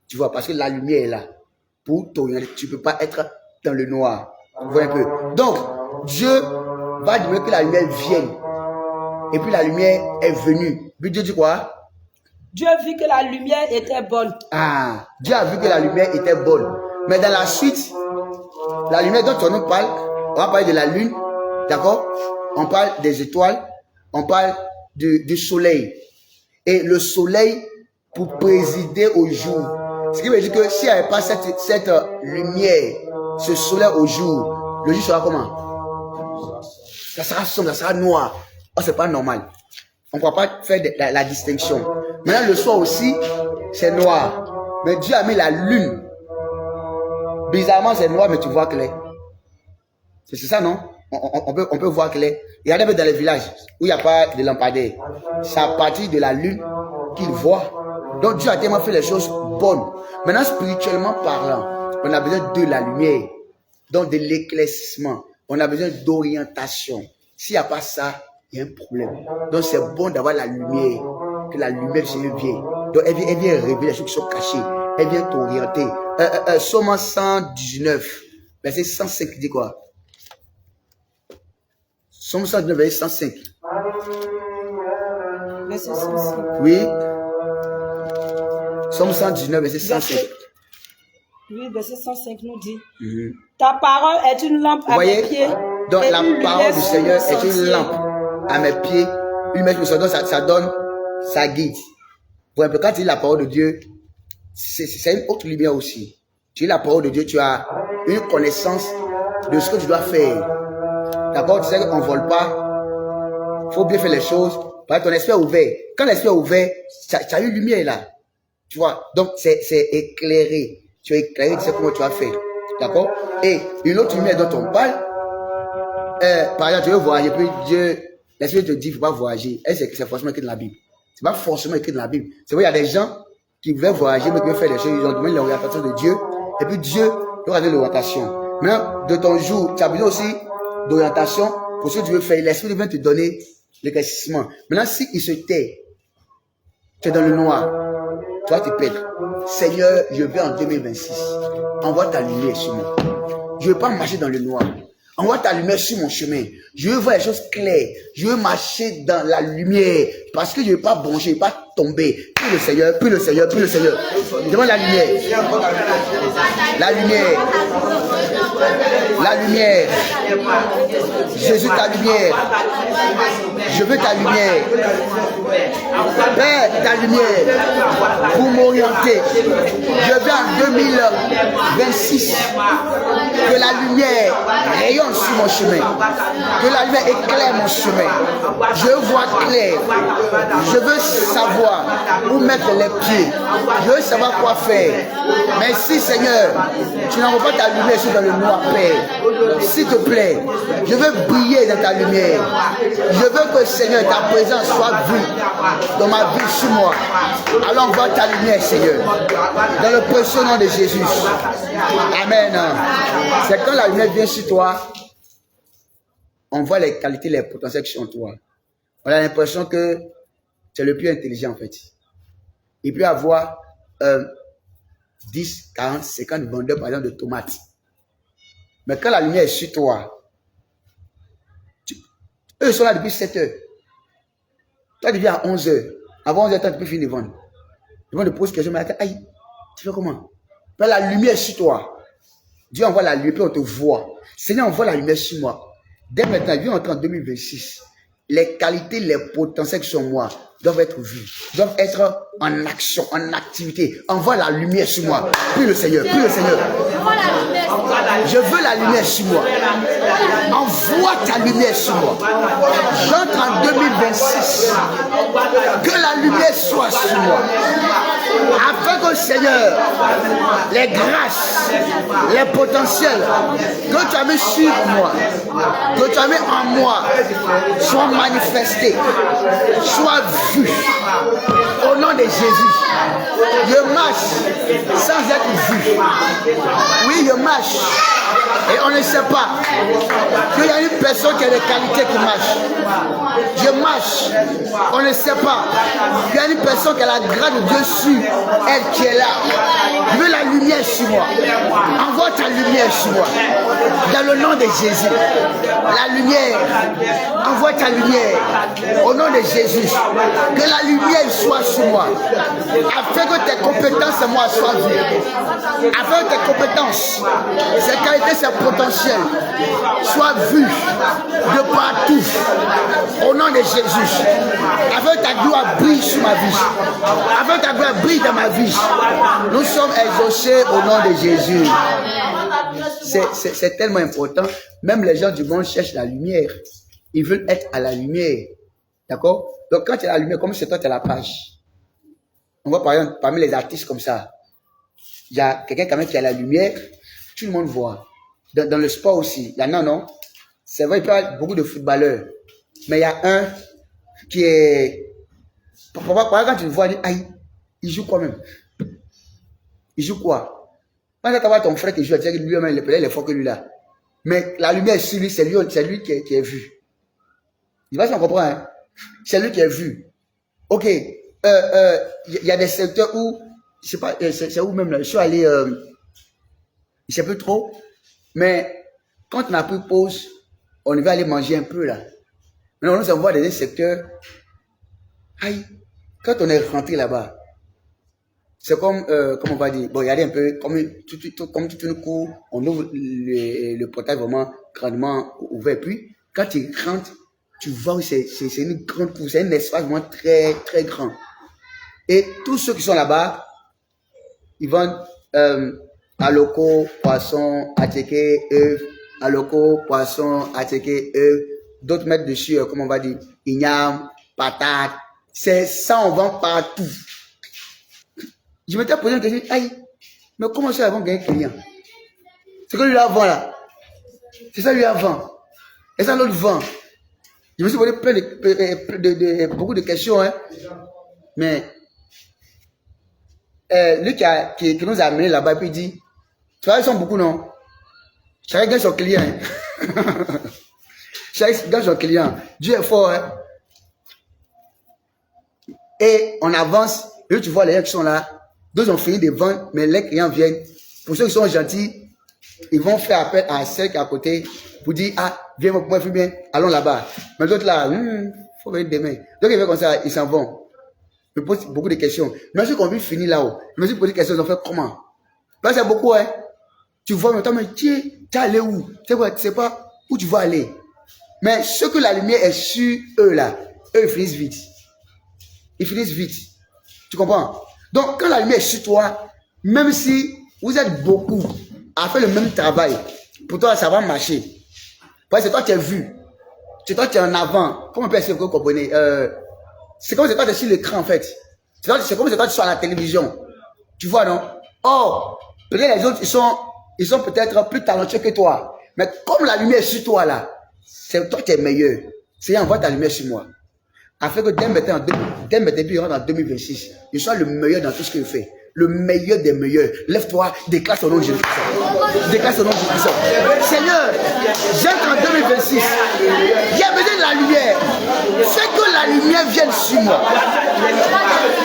Speaker 1: Tu vois, parce que la lumière est là. Pour t'orienter, tu ne peux pas être dans le noir. Vous voyez un peu? Donc, Dieu va demander que la lumière vienne. Et puis la lumière est venue. Puis Dieu dit quoi?
Speaker 2: Dieu vit que la lumière était bonne.
Speaker 1: Ah, Dieu a vu que la lumière était bonne. Mais dans la suite, la lumière dont on parle, on va parler de la lune, d'accord? On parle des étoiles, on parle du soleil. Et le soleil pour présider au jour. Ce qui veut dire que s'il n'y avait pas cette lumière, ce soleil au jour, le jour sera comment? Ça sera sombre, ça sera noir. Oh, c'est pas normal. On ne peut pas faire la distinction. Maintenant, le soir aussi, c'est noir. Mais Dieu a mis la lune. Bizarrement, c'est noir, mais tu vois clair. C'est ça, non? on peut voir clair. Regardez un peu dans les villages où il n'y a pas de lampadaire. C'est à partir de la lune qu'ils voient. Donc Dieu a tellement fait les choses bonnes. Maintenant, spirituellement parlant, on a besoin de la lumière. Donc de l'éclaircissement. On a besoin d'orientation. S'il n'y a pas ça, il y a un problème. Donc c'est bon d'avoir la lumière. Que la lumière se vient. Donc elle vient révéler les choses qui sont cachées. Elle vient t'orienter. Somme 119, verset 105, dit quoi? Somme 119, verset 105.
Speaker 2: Verset 105.
Speaker 1: Oui. Somme 119, verset 105.
Speaker 2: Oui, verset 105 nous dit. Ta parole est une lampe à mes pieds.
Speaker 1: Donc la parole du Seigneur est une lampe à mes pieds. Une lumière sur ça donne, ça guide. Pour un peu, quand tu lis la parole de Dieu, c'est une autre lumière aussi. Tu lis la parole de Dieu, tu as une connaissance de ce que tu dois faire. D'abord, tu sais qu'on ne vole pas. Il faut bien faire les choses. Parce que ton esprit est ouvert. Quand l'esprit est ouvert, tu as une lumière là. Tu vois? Donc, c'est éclairé. Tu es éclairé, tu sais comment tu vas faire. D'accord? Et une autre lumière dont on parle, par exemple, tu veux voyager, puis Dieu, l'esprit te dit, il ne faut pas voyager. Et c'est forcément écrit dans la Bible. Ce n'est pas forcément écrit dans la Bible. C'est vrai, il y a des gens qui voulaient voyager, mais qui veulent faire des choses, ils ont demandé l'orientation de Dieu. Et puis Dieu leur a donné l'orientation. Maintenant, de ton jour, tu as besoin aussi d'orientation pour ce que tu veux faire. L'esprit vient te donner l'éclaircissement. Maintenant, s'il se tait, tu es dans le noir, tu vas te perdre. Seigneur, je veux en 2026. Envoie ta lumière sur moi. Je ne veux pas marcher dans le noir. Envoie ta lumière sur mon chemin. Je veux voir les choses claires. Je veux marcher dans la lumière. Parce que je ne veux pas broncher, je ne veux pas tomber. Puis le Seigneur, puis le Seigneur, puis le Seigneur. Demande la lumière. La lumière. La lumière. Jésus, ta lumière. Je veux ta lumière. Père, ta lumière. Pour m'orienter. Je veux en 2026 que la lumière rayonne sur mon chemin. Que la lumière éclaire mon chemin. Je vois clair. Je veux savoir où mettre les pieds. Je veux savoir quoi faire. Merci Seigneur. Tu n'envoies pas ta lumière sur dans le noir, Père. S'il te plaît, je veux briller dans ta lumière. Je veux que Seigneur, ta présence soit vue dans ma vie sur moi. Alors envoie ta lumière, Seigneur. Dans le précieux nom de Jésus. Amen. C'est quand la lumière vient sur toi, on voit les qualités, les potentiels qui sont en toi. On a l'impression que c'est le plus intelligent en fait. Il peut avoir 10, 40, 50 vendeurs par exemple de tomates. Mais quand la lumière est sur toi, eux sont là depuis 7 heures. Toi tu viens à 11 heures. Avant 11 heures, tu peux finir de vendre. Ils vont te poser question, mais aïe, tu fais comment? Mais la lumière est sur toi. Dieu envoie la lumière, puis on te voit. Seigneur, envoie la lumière sur moi. Dès maintenant, viens entrer en 2026. Les qualités, les potentiels qui sont moi doivent être vus, doivent être en action, en activité. Envoie la lumière sur moi. Puis le Seigneur, puis le Seigneur. Je veux la lumière sur moi. Envoie ta lumière sur moi. J'entre en 2026. Que la lumière soit sur moi. Afin que le Seigneur, les grâces, les potentiels que tu as mis sur moi, que tu as mis en moi, soient manifestés, soient vus. Au nom de Jésus, je marche sans être vu. Oui, je marche. Et on ne sait pas qu'il y a une personne qui a des qualités qui marche. Je marche. On ne sait pas qu'il y a une personne qui a la grâce de Dieu sur elle qui est là. Je veux la lumière sur moi. Envoie ta lumière sur moi. Dans le nom de Jésus. La lumière. Envoie ta lumière. Au nom de Jésus. Que la lumière soit sur moi. Afin que tes compétences en moi soient vues. Afin que tes compétences, ces qualités, ces potentiels soient vus de partout. Au nom de Jésus. Afin que ta gloire brille sur ma vie. Afin que ta gloire brille dans ma vie. Nous sommes exaucés au nom de Jésus. C'est tellement important. Même les gens du monde cherchent la lumière. Ils veulent être à la lumière. D'accord? Donc quand tu as la lumière, comme c'est toi, tu as la page. On voit par exemple, parmi les artistes comme ça, il y a quelqu'un quand même qui a la lumière, tout le monde voit. Dans le sport aussi, il y en a, non? c'est vrai, il y a beaucoup de footballeurs. Mais il y a un qui est... Parfois, quand tu le vois, il joue quoi même? Il joue quoi? Quand tu vois ton frère qui joue, tu sais que lui-même, il est fort que lui là. Mais la lumière sur lui, c'est lui qui est vu. Je ne sais pas si on comprend, hein? C'est lui qui est vu. Ok. Il y a des secteurs où, je sais pas, c'est où même là, je suis allé, je ne sais plus trop, mais quand on a pris pause, on va aller manger un peu là. Mais on nous envoie dans des secteurs, aïe, quand on est rentré là-bas, c'est comme, comment on va dire, bon, regardez un peu, comme toute une cour, on ouvre le portail vraiment grandement ouvert, puis quand tu rentres, tu vois, c'est une grande cour, c'est un espace vraiment très, très grand. Et tous ceux qui sont là-bas, ils vendent aloko, poisson, attiqué, œufs, aloko, poisson, attiqué, œufs. D'autres mettent dessus, comment on va dire, igname, patate. C'est ça, on vend partout. Je m'étais posé une question, aïe, mais comment ça, ils vont gagner client? C'est que lui avant là. C'est ça lui avant. Et ça l'autre vend. Je me suis posé beaucoup de questions, hein. Mais lui qui nous a amené là-bas, puis il dit, tu vois, ils sont beaucoup, non? Chacun gagne son client. Hein? Chacun gagne son client. Dieu est fort. Hein? Et on avance. Et tu vois les gens qui sont là. D'autres ont fini de vendre, mais les clients viennent. Pour ceux qui sont gentils, ils vont faire appel à celle qui est à côté pour dire, ah, viens, moi, je bien, allons là-bas. Mais d'autres là, faut venir demain. Donc ils viennent comme ça, ils s'en vont. Je me pose beaucoup de questions. Mais ceux qui ont vu finir là-haut, je me suis posé des questions, ils ont fait comment? Là, c'est beaucoup, hein. Tu vois, mais toi, mais tu es allé où? Tu sais pas où tu vas aller. Mais ceux que la lumière est sur eux là, eux, ils finissent vite. Ils finissent vite. Tu comprends? Donc, quand la lumière est sur toi, même si vous êtes beaucoup à faire le même travail, pour toi, ça va marcher. Parce que c'est toi qui es vu. C'est toi qui es en avant. Comment on peut essayer de comprendre? C'est comme si toi tu es sur l'écran en fait. C'est comme si toi tu es à la télévision. Tu vois, non? Or, peut-être les autres, ils sont peut-être plus talentueux que toi. Mais comme la lumière est sur toi là, c'est toi qui es meilleur. Seigneur, envoie ta lumière sur moi. Afin que dès maintenant, puis en 2026, je sois le meilleur dans tout ce que je fais. Le meilleur des meilleurs. Lève-toi, déclare ton nom de Jésus. Déclare ton nom de Jésus. Seigneur, j'entre en 2026. Il y a besoin de la lumière. Fais que la lumière vienne sur moi.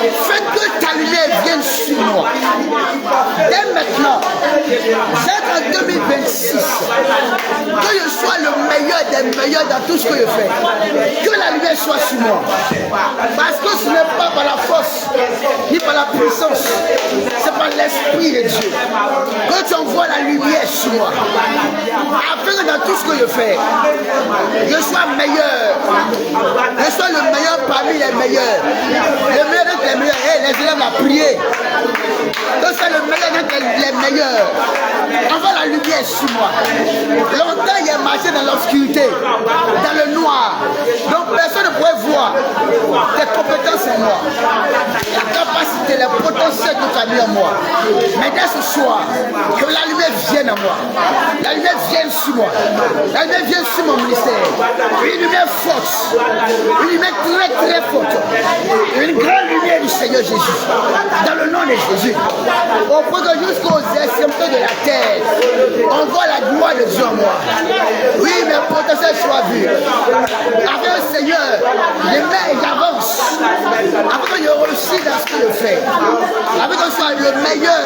Speaker 1: Fais que ta lumière vienne sur moi. Dès maintenant, j'entre en 2026. Que je sois le meilleur des meilleurs dans tout ce que je fais. Que la lumière soit sur moi. Parce que ce n'est pas par la force, ni par la puissance. C'est par l'Esprit de Dieu que tu envoies la lumière sur moi. Afin que dans tout ce que je fais, je sois meilleur. Je sois le meilleur parmi les meilleurs. Le meilleur d'entre les meilleurs. Hey, les élèves l'ont prié. Que je sois le meilleur d'entre les meilleurs. Envoie la lumière sur moi. Longtemps, il a marché dans l'obscurité, dans le noir. Donc personne ne pouvait voir tes compétences en moi. La capacité, le potentiel que tu as mis en moi. Mais dès ce soir, que la lumière vienne en moi. La lumière vienne sur moi. La lumière vienne sur mon ministère. Une lumière forte. Une lumière très très forte. Une grande lumière du Seigneur Jésus. Dans le nom de Jésus. Au point que jusqu'aux extrémités de la terre, on voit la gloire de Dieu en moi. Oui, mes potentiels soient vus. Avec le Seigneur, j'avance. Afin que je réussisse dans ce que je fais. Afin que je sois le meilleur,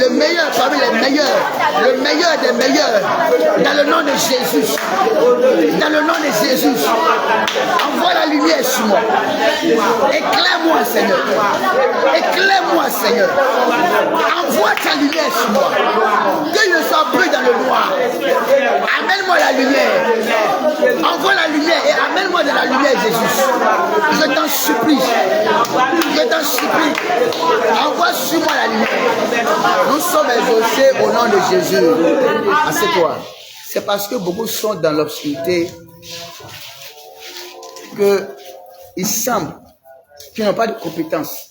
Speaker 1: le meilleur parmi les meilleurs, le meilleur des meilleurs. Dans le nom de Jésus. Dans le nom de Jésus. Envoie la lumière sur moi. Éclaire-moi, Seigneur. Éclaire-moi, Seigneur. Envoie ta lumière sur moi. Que je ne sois plus dans le noir. Amène-moi la lumière. Envoie la lumière et amène-moi de la lumière, Jésus. Je t'en supplie. Je t'en supplie. Envoie sur moi la lumière. Nous sommes exaucés au nom de Jésus. Assieds-toi. C'est parce que beaucoup sont dans l'obscurité qu'il semble qu'ils n'ont pas de compétences.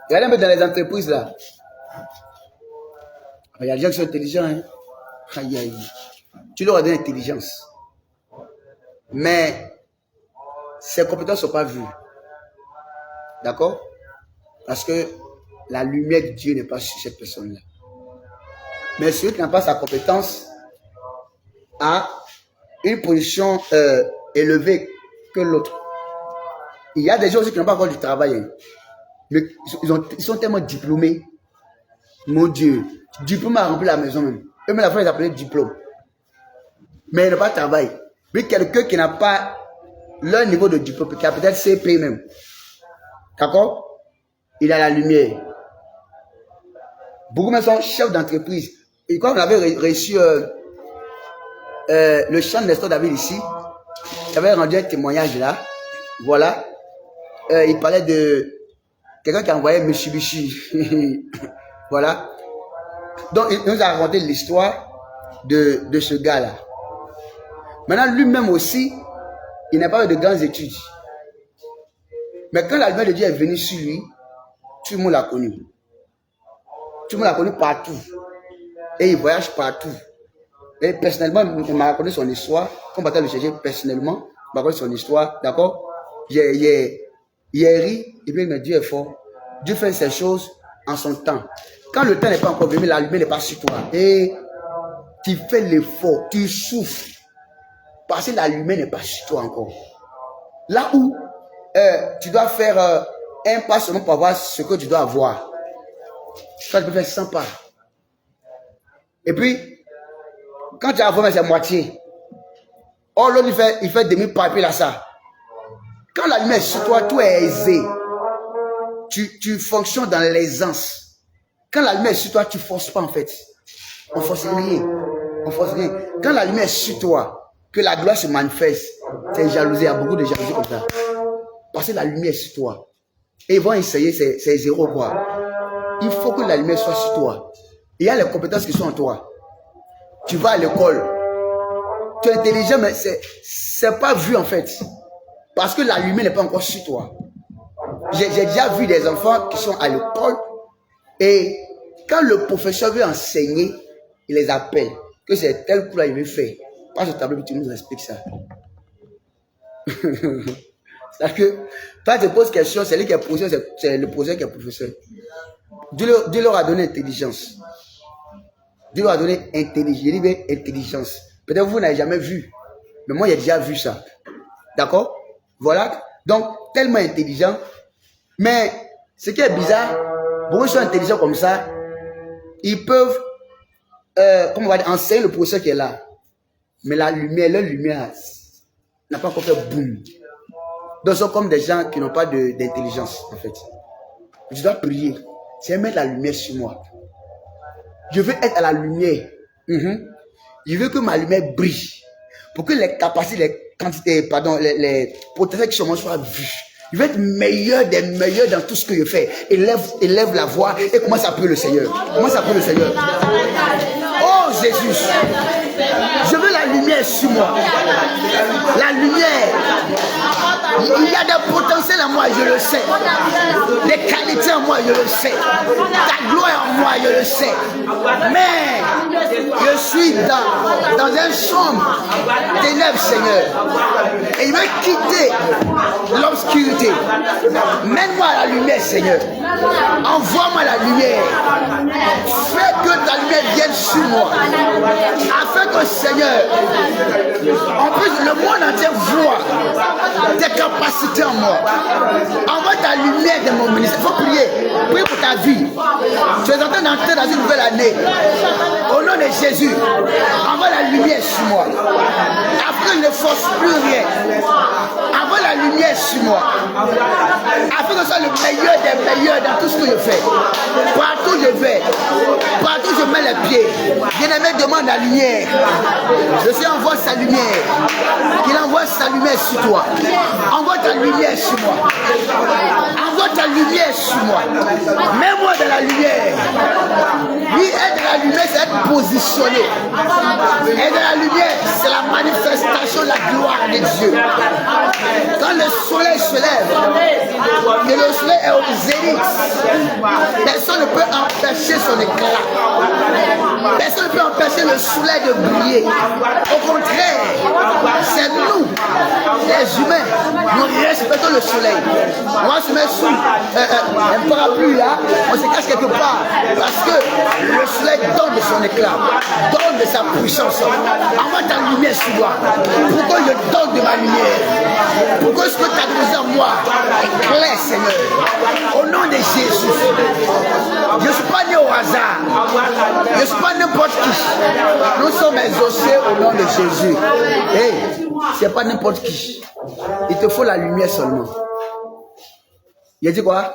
Speaker 1: Regardez un peu dans les entreprises là. Il y a des gens qui sont intelligents. Hein? Aïe, aïe. tu leur donnes l'intelligence. Mais ses compétences ne sont pas vues. D'accord? Parce que la lumière de Dieu n'est pas sur cette personne-là. Mais celui qui n'a pas sa compétence a une position élevée que l'autre. Il y a des gens aussi qui n'ont pas encore du travail. Hein. Mais ils sont tellement diplômés. Mon Dieu. Diplôme a rempli la maison même. Eux-mêmes, la fois, ils appelaient diplôme. Mais ils n'ont pas de travail. Mais quelqu'un qui n'a pas leur niveau de diplôme, qui a peut-être CP même. D'accord? Il a la lumière. Beaucoup même sont chefs d'entreprise. Et quand on avait reçu le chant de Nestor David ici, il avait rendu un témoignage là. Voilà. Il parlait de quelqu'un qui a envoyé Mitsubishi. Voilà. Donc, il nous a raconté l'histoire de ce gars-là. Maintenant, lui-même aussi, il n'a pas eu de grandes études. Mais quand la lumière de Dieu est venue sur lui, tout le monde l'a connu. Tout le monde l'a connu partout. Et il voyage partout. Et personnellement, il m'a raconté son histoire. Quand on va le chercher personnellement, il m'a raconté son histoire. D'accord? Il rit, et bien Dieu est fort. Dieu fait ces choses en son temps. Quand le temps n'est pas encore venu, la lumière n'est pas sur toi. Et tu fais l'effort, tu souffres. Parce que la lumière n'est pas sur toi encore. Là où tu dois faire un pas seulement pour avoir ce que tu dois avoir. Ça, tu peux faire 100 pas. Et puis, quand tu as vraiment c'est moitié. Oh, l'autre, il fait demi-pas, et puis là, ça. Quand la lumière est sur toi, tout est aisé. Tu fonctionnes dans l'aisance. Quand la lumière est sur toi, tu ne forces pas en fait. On ne force rien. On force rien. Quand la lumière est sur toi, que la gloire se manifeste, c'est jalousie. Il y a beaucoup de jalousie comme ça. Parce que la lumière est sur toi. Et ils vont essayer, c'est zéro quoi. Il faut que la lumière soit sur toi. Il y a les compétences qui sont en toi. Tu vas à l'école. Tu es intelligent, mais c'est pas vu en fait. Parce que la lumière n'est pas encore sur toi. J'ai déjà vu des enfants qui sont à l'école et quand le professeur veut enseigner, il les appelle. Que c'est tel coup là, il veut faire. Pas ce tableau, tu nous expliques ça. C'est-à-dire que toi, tu te poses question, c'est lui qui est professeur, c'est le professeur qui est professeur. Dieu leur a donné intelligence. Dieu leur a donné intelligence. Peut-être vous n'avez jamais vu, mais moi, j'ai déjà vu ça. D'accord? Voilà. Donc, tellement intelligent. Mais, ce qui est bizarre, beaucoup sont intelligents comme ça, ils peuvent, comment on va dire, enseigner le professeur qui est là. Mais la lumière, leur lumière n'a pas encore fait boum. Donc, ils sont comme des gens qui n'ont pas d'intelligence, en fait. Je dois prier. C'est mettre la lumière sur moi. Je veux être à la lumière. Je veux que ma lumière brille. Pour que les capacités, les quantités, pardon, les potentiels qui sont moi soient vus. Je veux être meilleur des meilleurs dans tout ce que je fais. Élève la voix et commence à appeler le Seigneur. Commence à appeler le Seigneur. Oh Jésus, je veux la lumière sur moi. La lumière. Il y a des potentiels en moi, je le sais. Des qualités en moi, je le sais. Ta gloire en moi, je le sais. Mais je suis dans un chambre ténèbres, Seigneur. Et il veut quitter l'obscurité. Mène-moi à la lumière, Seigneur. Envoie-moi la lumière. Fais que ta lumière vienne sur moi. Afin que, Seigneur, en plus, le monde entier voit tes capacités en moi. Envoie ta lumière dans mon ministère. Il faut prier. Prie pour ta vie. Tu es en train d'entrer dans une nouvelle année. Au nom de Jésus, envoie la lumière sur moi. Après, je ne force plus rien. Envoie la lumière sur moi. Afin que je sois le meilleur des meilleurs dans tout ce que je fais. Partout je vais. Partout je mets les pieds. Bien-aimé demande la lumière. Le Seigneur envoie sa lumière. Il envoie sa lumière sur toi. Envoie ta lumière sur moi. Envoie ta lumière sur moi. Mets-moi dans la lumière. Oui, être dans la lumière, c'est être positionné. Être dans la lumière, c'est la manifestation de la gloire de Dieu. Quand le soleil se lève, Et le soleil est au zénith. Personne ne peut empêcher son éclat. Personne ne peut empêcher le soleil de briller. Au contraire, c'est nous, les humains, nous respectons le soleil. On se met sous un parapluie là, on se cache quelque part. Parce que le soleil donne de son éclat, donne de sa puissance. Envoie ta lumière sur moi. Pourquoi je donne de ma lumière? Pourquoi ce que tu as posé en moi éclaire, Seigneur? Au nom de Jésus. Je ne suis pas né au hasard. Je ne suis pas n'importe qui. Nous sommes exaucés au nom de Jésus. Hey, c'est pas n'importe qui. Il te faut la lumière seulement. Il a dit quoi?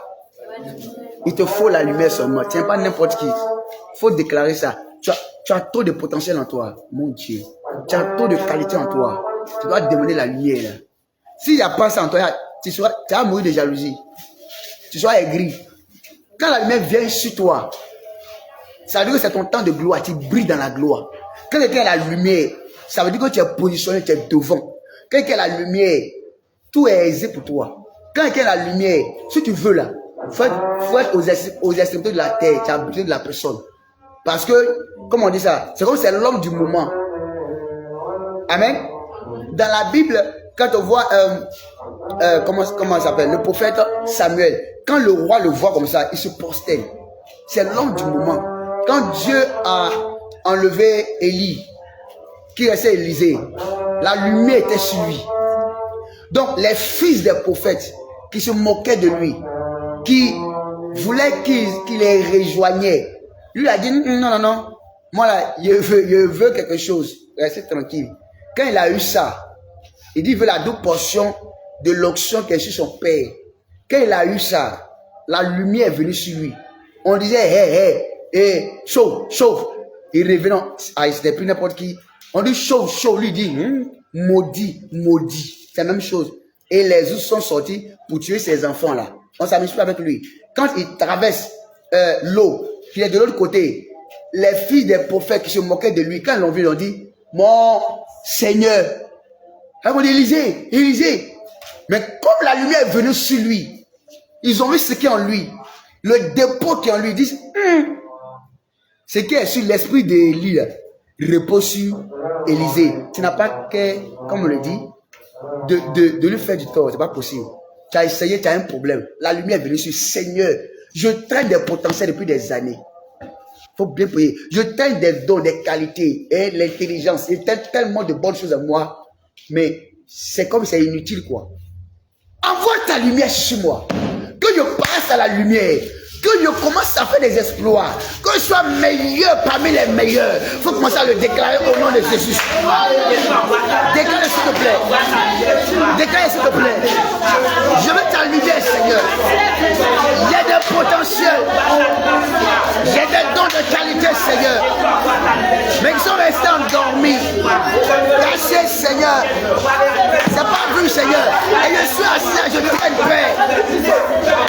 Speaker 1: Il te faut la lumière seulement. Tu n'es pas n'importe qui. Il faut déclarer ça. Tu as trop de potentiel en toi, mon Dieu. Tu as trop de qualité en toi. Tu dois demander la lumière. Là. S'il n'y a pas ça en toi, tu vas mourir de jalousie. Tu seras aigri. Quand la lumière vient sur toi, ça veut dire que c'est ton temps de gloire. Tu brilles dans la gloire. Quand quelqu'un a la lumière, ça veut dire que tu es positionné, tu es devant. Quand quelqu'un a la lumière, tout est aisé pour toi. Quand quelqu'un a la lumière, si tu veux là, faut être aux extrémités de la terre, tu as besoin de la personne. Parce que, comme on dit ça, c'est comme c'est l'homme du moment. Amen. Dans la Bible, quand on voit, comment ça s'appelle, le prophète Samuel, quand le roi le voit comme ça, il se prosterne. C'est l'homme du moment. Quand Dieu a enlevé Élie, qui restait Élisée, la lumière était sur lui. Donc, les fils des prophètes qui se moquaient de lui, qui voulaient qu'il les rejoignait, lui a dit non, moi là, je veux quelque chose, restez tranquille. Quand il a eu ça, il dit il veut la double portion de l'onction qui est sur son père. Quand il a eu ça, la lumière est venue sur lui. On disait chauffe. Il revenait, c'était plus n'importe qui. On dit chauffe, lui dit maudit. C'est la même chose. Et les autres sont sortis pour tuer ces enfants là. On s'amuse plus avec lui. Quand il traverse l'eau, qui est de l'autre côté, les fils des prophètes qui se moquaient de lui, quand ils l'ont vu, ils ont dit mon Seigneur. Ils ont dit Élisée. Mais comme la lumière est venue sur lui, ils ont vu ce qui est en lui, le dépôt qui est en lui, ils disent ce qui est sur l'esprit d'Élie repose sur Élisée. Tu n'as pas que, comme on le dit, de lui faire du tort, c'est pas possible. Tu as essayé, tu as un problème. La lumière est venue sur Seigneur. Je traîne des potentiels depuis des années. Il faut bien prier. Je traîne des dons, des qualités, et l'intelligence. Il y a tellement de bonnes choses à moi. Mais c'est comme c'est inutile, quoi. Envoie ta lumière sur moi. Que je passe à la lumière. Que je commence à faire des exploits. Que je sois meilleur parmi les meilleurs. Il faut commencer à le déclarer au nom de Jésus. Déclare s'il te plaît. Déclare s'il te plaît. Je veux ta lumière, Seigneur. J'ai des potentiels. J'ai des dons de qualité, Seigneur. Mais ils sont restés endormis. Cachés, Seigneur. C'est pas vu, Seigneur. Et je suis assis, je tiens une paix.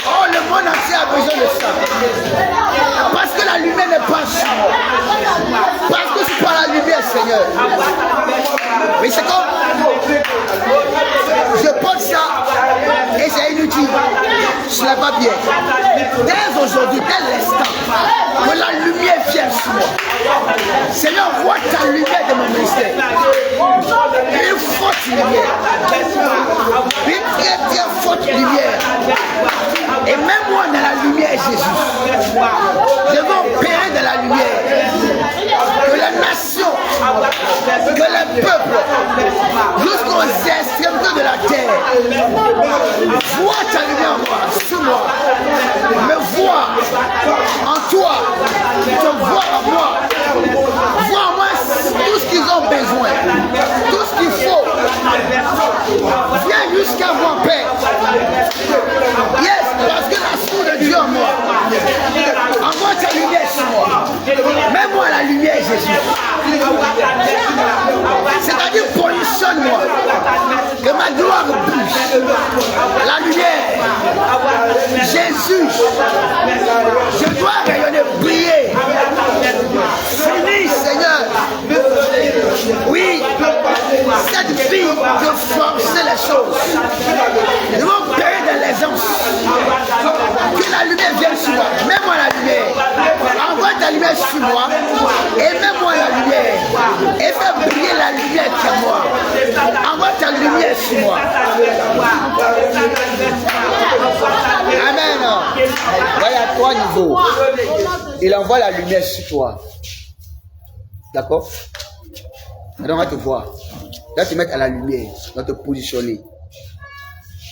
Speaker 1: Oh, le monde entier a besoin de ça. Parce que la lumière n'est pas sur moi. Parce que c'est pas la lumière, Seigneur. Mais c'est comme je porte ça et c'est inutile. Ce n'est pas bien. Dès aujourd'hui, dès l'instant que la lumière vient sur moi, Seigneur, vois ta lumière de mon ministère. Une forte lumière. Une très très forte lumière. Et même moi dans la lumière, Jésus. Je veux opérer dans la lumière. Que la nation, que le peuple, jusqu'aux extrémités de la terre, vois ta lumière en moi, sur moi. Me vois en toi. Te vois en moi. Vois en moi tout ce qu'ils ont besoin. Tout ce qu'il faut. Viens jusqu'à moi, Père. Yes, parce que la source de Dieu en moi. Envoie ta lumière sur moi. Mets-moi la lumière, Jésus. C'est-à-dire, positionne-moi. Que ma gloire bouge. La lumière. Jésus. Je dois rayonner, briller. Finis, Seigneur. Oui, cette vie de forcer les choses. Nous devons payer de l'aisance. sur moi et mets-moi la lumière. Et fais briller la lumière qui est en moi. Envoie ta lumière sur moi. Amen. Voilà, à trois niveaux. Il envoie la lumière sur toi. D'accord? Maintenant, on va te voir. Là, te mettre à la lumière. On va te positionner.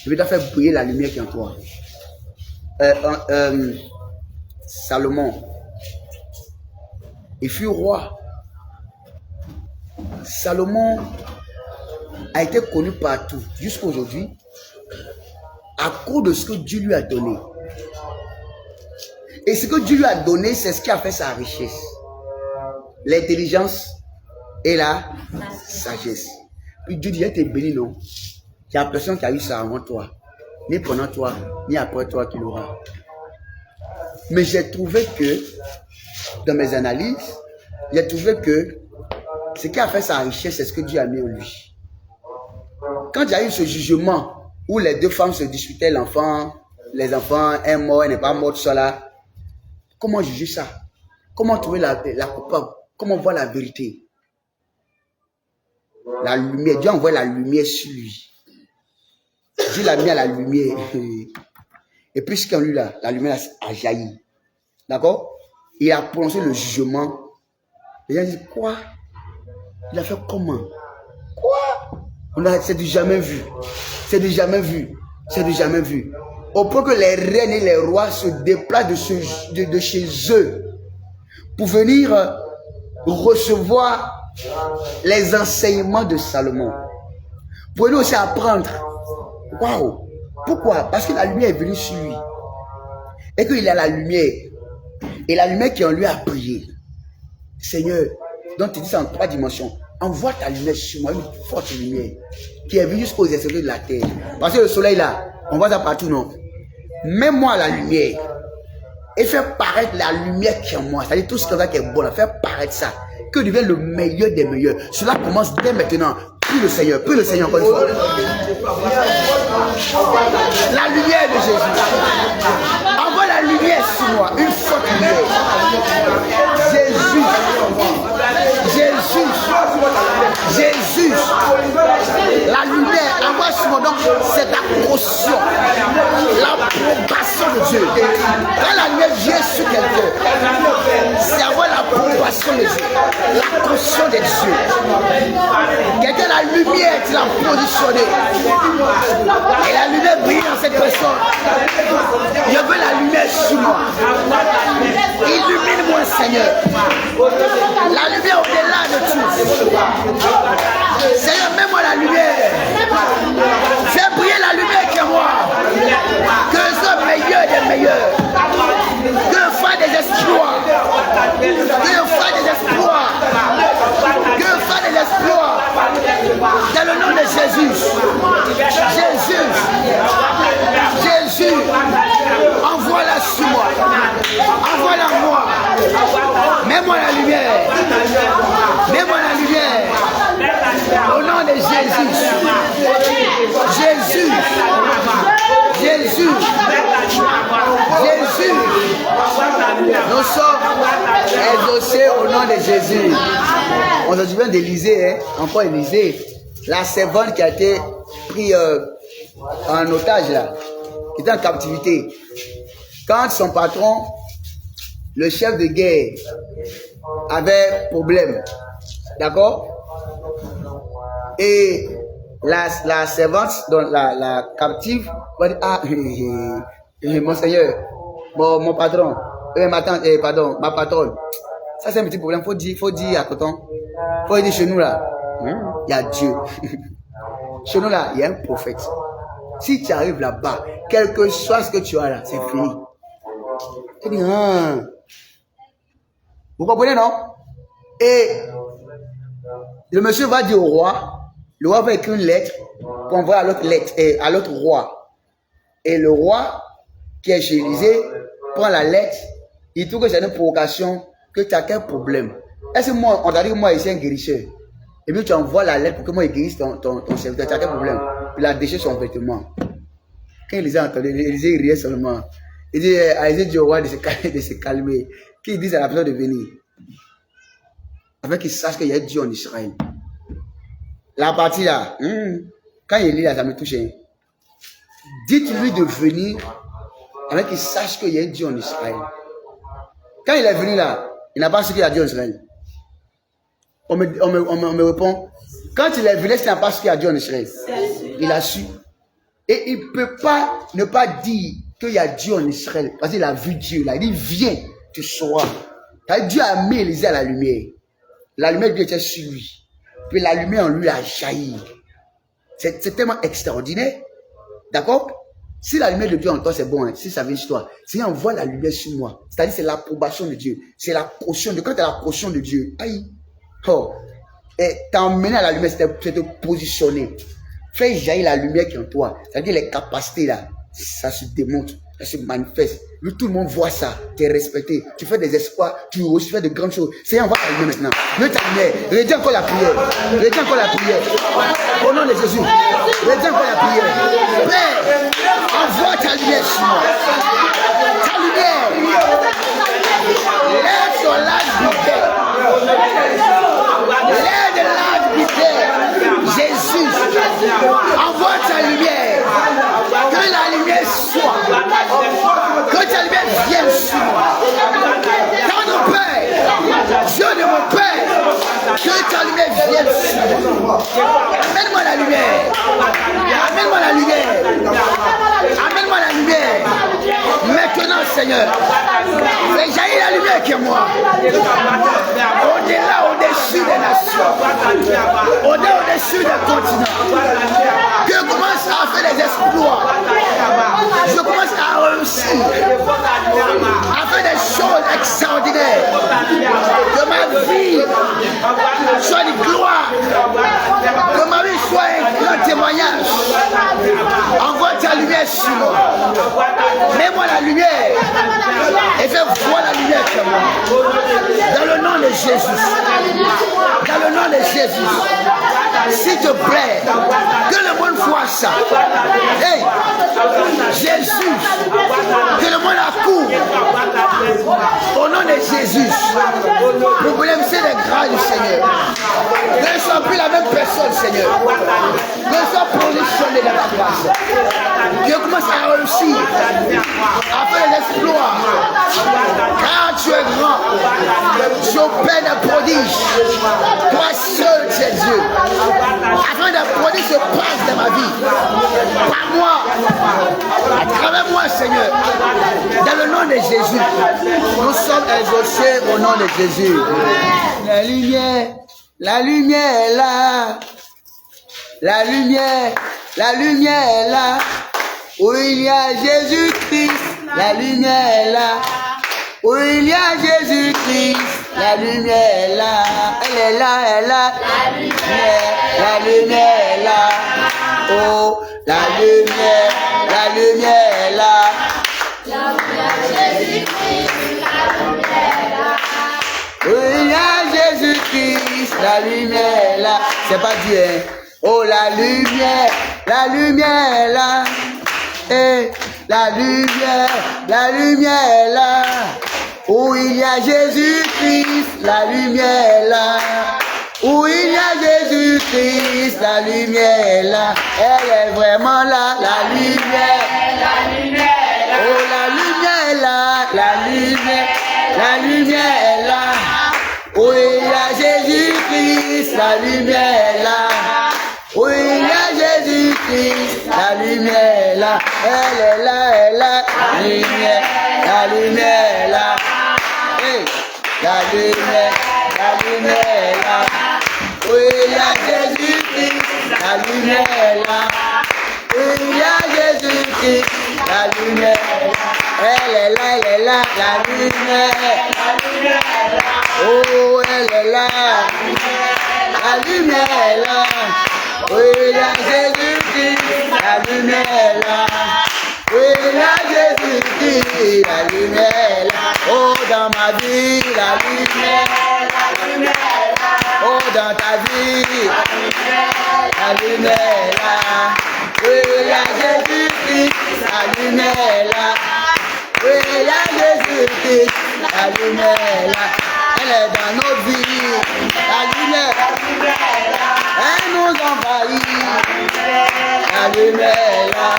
Speaker 1: Je vais te faire briller la lumière qui est en toi. Salomon, il fut roi. Salomon a été connu partout jusqu'à aujourd'hui à cause de ce que Dieu lui a donné. Et ce que Dieu lui a donné, c'est ce qui a fait sa richesse. L'intelligence et la sagesse. Puis Dieu dit, t'es béni, non? Il n'y a personne qui a eu ça avant toi. Ni pendant toi, ni après toi qui l'aura. Mais j'ai trouvé que, dans mes analyses, j'ai trouvé que ce qui a fait sa richesse, c'est ce que Dieu a mis en lui. Quand il y a eu ce jugement où les deux femmes se disputaient l'enfant, les enfants, un mort, elle n'est pas morte, tout ça là, comment juger ça? Comment trouver la coupable? Comment voir la vérité? La lumière, Dieu envoie la lumière sur lui. Dieu l'a mis à la lumière. Et puisqu'en lui, là, la lumière a jailli. D'accord? Il a prononcé le jugement. Les gens disent, quoi? Il a fait comment? Quoi? C'est du jamais vu. C'est du jamais vu. C'est du jamais vu. Au point que les reines et les rois se déplacent de chez eux pour venir recevoir les enseignements de Salomon. Pour nous aussi apprendre. Waouh! Pourquoi? Parce que la lumière est venue sur lui. Et qu'il a la lumière. Et la lumière qui en lui a prié. Seigneur, donc tu dis ça en 3 dimensions. Envoie ta lumière sur moi, une forte lumière qui est venue jusqu'aux extrémités de la terre. Parce que le soleil là, on voit ça partout, non? Mets-moi la lumière. Et fais paraître la lumière qui est en moi. C'est-à-dire tout ce qui est bon, là, fais paraître ça. Que devienne le meilleur des meilleurs. Cela commence dès maintenant. Plus le Seigneur encore une fois. La lumière de Jésus. Envoie la lumière sur moi, une forte lumière. Jésus. La lumière, envoie sur moi. Donc, c'est la caution, l'approbation de Dieu. Quand la lumière vient sur quelqu'un, c'est avoir l'approbation de Dieu, la caution de Dieu. Quelqu'un, la lumière, tu l'as positionné. Et la lumière brille dans cette personne. Je veux la lumière sur moi. Illumine-moi, Seigneur. La lumière au-delà de tout. Seigneur, mets-moi la lumière. Fais briller la lumière qui est moi. Que je sois meilleur des meilleurs. Que je fasse des exploits. Que je fasse des exploits. Que je fasse des exploits. Dans le nom de Jésus. Jésus. Envoie-la sur moi. Envoie-la moi. Mets-moi la lumière. Mets-moi la lumière. Au nom de Jésus. Nous sommes exaucés au nom de Jésus. On se souvient d'Élisée, hein? Encore Élisée. La servante qui a été prise en otage là, qui était en captivité. Quand son patron, le chef de guerre, avait problème, d'accord? Et la servante, donc la captive, va dire, ah, mon seigneur, mon patron, ma patronne, ça c'est un petit problème, faut dire à Coton, faut dire chez nous là, il y a Dieu. Chez nous là, il y a un prophète. Si tu arrives là-bas, quel que soit ce que tu as là, c'est fini. Tu dis, vous comprenez, non? Et le monsieur va dire au roi, le roi va écrire une lettre pour envoyer à l'autre roi. Et le roi, qui est chez Élysée, prend la lettre, il trouve que c'est une provocation, que tu as quel problème. Est-ce que moi, on t'a dit que moi, je suis un guérisseur? Et puis tu envoies la lettre pour que moi, je guérisse ton serviteur, tu as quel problème? Il a déchiré son vêtement. Quand Élysée a entendu, Élysée riait seulement. Il dit, Élysée dit au roi de se calmer, qu'il dise à la personne de venir. afin qu'il sache qu'il y a Dieu en Israël. La partie là, quand il lit là, ça me touche. Dites-lui de venir afin qu'il sache qu'il y a Dieu en Israël. Quand il est venu là, il n'a pas su qu'il y a Dieu en Israël. On me répond, quand il est venu, il n'a pas su qu'il y a Dieu en Israël. Il a su. Et il ne peut pas ne pas dire qu'il y a Dieu en Israël. Parce qu'il a vu Dieu là. Il dit, viens, tu sauras. Dieu a mis Élisée à la lumière. La lumière de Dieu était sur lui. Puis la lumière en lui a jailli. C'est tellement extraordinaire. D'accord? Si la lumière de Dieu en toi, c'est bon. Hein? Si ça vient sur toi, si on voit la lumière sur moi, c'est-à-dire c'est l'approbation de Dieu. C'est la portion de... Quand tu as la portion de Dieu, aïe. Oh. Et t'as emmené à la lumière, c'est te positionner. Fais jaillir la lumière qui est en toi. C'est-à-dire les capacités là, ça se démontre, ça se manifeste. Tout le monde voit ça, tu es respecté, tu fais des espoirs, tu fais de grandes choses. Seigneur, envoie ta lumière maintenant. Mets ta lumière, redis encore la prière. Redis encore la prière. Au nom de Jésus, redis encore la prière. Père, envoie ta lumière sur moi. Ta lumière. Let your light be there. Let the light be there. Jésus, envoie ta lumière. Que la lumière soit. Que ta lumière vienne sur moi. Dans mon Père, Dieu de mon Père, que ta lumière vienne sur moi. Amène-moi la lumière. Amène-moi la lumière. Amène-moi la lumière. Maintenant, Seigneur, fais jaillir la lumière qui est moi. Au-delà, au-dessus des nations. Au-delà, au-dessus des continents. Que je commence à faire des exploits. Je commence à réussir. À faire des choses extraordinaires. Que ma vie soit une gloire. Que ma vie soit un grand témoignage. Envoie ta lumière sur moi. Mets-moi la lumière. Et fais voir la lumière sur moi. Dans le nom de Jésus. Dans le nom de Jésus. S'il te plaît, que le monde voit ça. Hey, Jésus, que le monde accourt. Au nom de Jésus. Nous voulons c'est les grâces du Seigneur. Que ne soit plus la même personne, Seigneur. Que ne soit positionné dans la grâce. Que commence à réussir. À faire l'exploit. Car tu es grand. Tu opères des prodiges. Toi seul, tu es Dieu. Afin des prodiges se passent dans ma vie. Par moi. À travers moi, Seigneur. Dans le nom de Jésus. Nous sommes exaucés au nom de Jésus. La lumière est là. La lumière est là. Où il y a Jésus-Christ, la lumière est là. Où il y a Jésus-Christ, la lumière est là. Elle est là, elle est là. La lumière est là. Oh, la lumière est là. Là où il y a Jésus-Christ, la lumière est là. Où il y a Jésus-Christ, la lumière est là. C'est pas Dieu, hein. Oh, la lumière est là. Et la lumière est là. Où il y a Jésus-Christ, la lumière est là. Où il y a Jésus-Christ, la lumière est là. Elle est vraiment là, la lumière. Oh, la lumière est là, la lumière est là. Où il y a Jésus-Christ, la lumière est là. Où il y a Jésus-Christ, la lumière est là. Elle est là, la lumière est là. Hey, la lumière est là. Où il y a Jésus-Christ, la lumière est là. Où il y a Jésus-Christ, la lumière est là. Elle est là, la lumière est là. Oh, elle est là, la lumière est là. Oui, il y a Jésus-Christ, la lumière est là. Oui, il y a Jésus-Christ, la lumière est là. Oh, dans ma vie, la lumière est là. Oh, dans ta vie, la lumière est là. Oui, il y a Jésus-Christ, la lumière est là. Oui, il y a Jésus-Christ, la lumière est là. elle est dans nos vies. La lumière, elle nous envahit. La lumière là,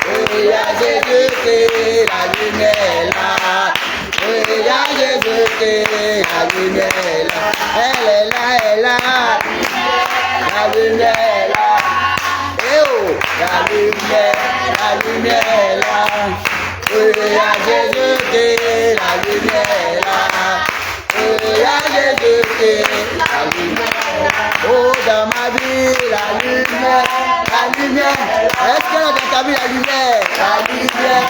Speaker 1: oui, il y a Jésus-Christ, la lumière là. Oui, il y a Jésus-Christ, la lumière là. Elle est là, elle est là. La lumière là. Eh oh, la lumière là. Oui, il y a Jésus-Christ, la lumière là. Oui, il y a Jésus-Christ, la lumière là. Oh, dans ma vie, la lumière, la lumière. Est-ce qu'elle a dans ta vie la lumière? La lumière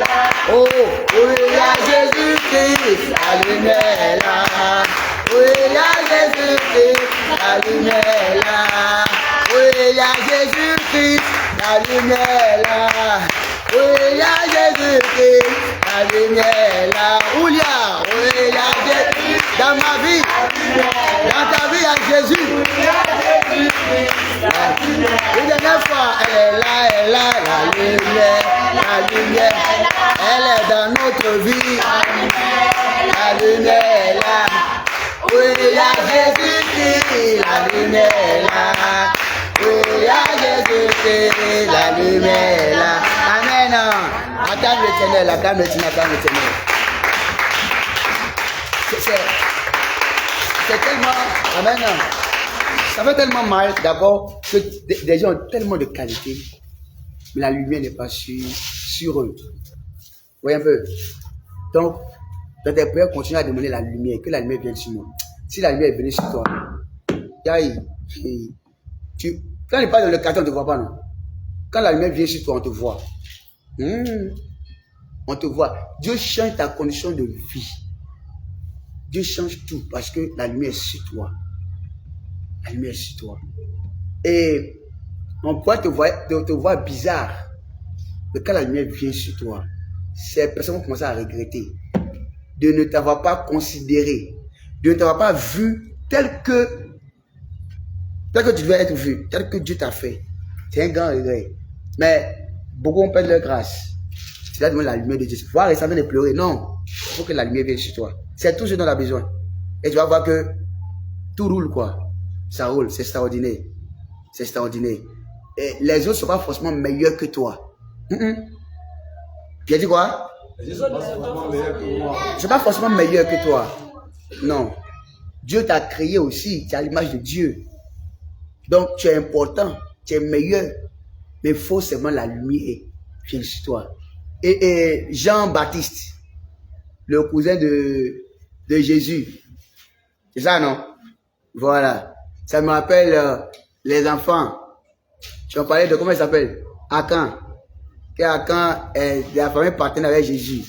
Speaker 1: là. Oh, oui, il y a Jésus-Christ, la lumière là. Oui, il y a Jésus-Christ, la lumière là. Oui, il y a Jésus-Christ, la lumière là. Oui, il y a Jésus-Christ, la lumière là. Où il y a? Oui, il y a Jésus dans ma vie. Dans ta vie, il y a Jésus. Une dernière fois, elle est là, la lumière, la lumière. Elle est dans notre vie. La lumière là. Oui, il y a Jésus-Christ, la lumière là. Oui, il y a Jésus-Christ, la lumière là. Amen. Attends l'éternel, attends l'éternel. C'est tellement, amen. Ça fait tellement mal d'abord que des gens ont tellement de qualité, mais la lumière n'est pas sur eux. Vous voyez un peu? Donc, dans tes prières, continue à demander la lumière, que la lumière vienne sur moi. Si la lumière est venue sur toi, quand il n'est pas dans le quartier, on ne te voit pas, non? Quand la lumière vient sur toi, on te voit. On te voit. Dieu change ta condition de vie. Dieu change tout parce que la lumière est sur toi. La lumière est sur toi. Et on pourrait te voir bizarre. Mais quand la lumière vient sur toi, ces personnes vont commencer à regretter de ne t'avoir pas considéré, de ne t'avoir pas vu tel que tu devais être vu, tel que Dieu t'a fait. C'est un grand regret. Mais beaucoup ont perdu leur grâce. Tu dois demander la lumière de Dieu. Tu vas rester en train de pleurer. Non. Il faut que la lumière vienne sur toi. C'est tout ce dont on a besoin. Et tu vas voir que tout roule, quoi. Ça roule. C'est extraordinaire. C'est extraordinaire. Et les autres ne sont pas forcément meilleurs que toi. Tu as dit quoi? Les autres ne sont pas forcément meilleurs que toi. Non. Dieu t'a créé aussi. Tu as l'image de Dieu. Donc, tu es important. Tu es meilleur. Mais il faut seulement la lumière vienne sur toi. Et Jean-Baptiste, le cousin de Jésus. C'est ça, non? Voilà. Ça me rappelle les enfants. Tu vas parler de comment il s'appelle? Akan. Akan est de la famille partenaire avec Jésus.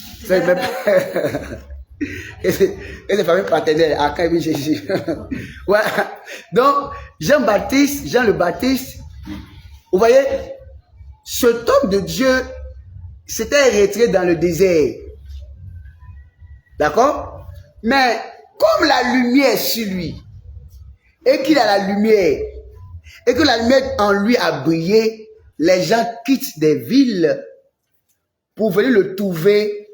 Speaker 1: Et la famille partenaire, Akan et Jésus. Voilà. Donc, Jean le Baptiste, vous voyez, cet homme de Dieu s'était retiré dans le désert. D'accord? Mais comme la lumière est sur lui, et qu'il a la lumière, et que la lumière en lui a brillé, les gens quittent des villes pour venir le trouver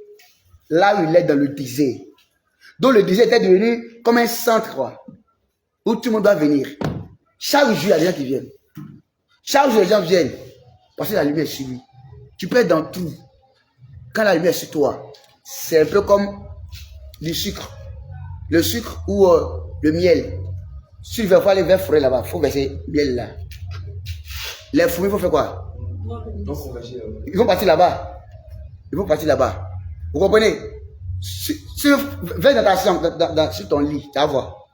Speaker 1: là où il est dans le désert. Donc le désert était devenu comme un centre, quoi, où tout le monde doit venir. Chaque jour, il y a des gens qui viennent. Chaque jour, les gens viennent parce que la lumière est sur lui. Tu peux être dans tout. Quand la lumière est sur toi, c'est un peu comme du sucre. Le sucre ou le miel. Si tu veux aller vers forêt là-bas, il faut verser miel là. Les fourmis, il faut faire quoi? Ils vont partir là-bas. Ils vont partir là-bas. Vous comprenez? Si tu vas dans ta chambre, sur ton lit, tu vas voir.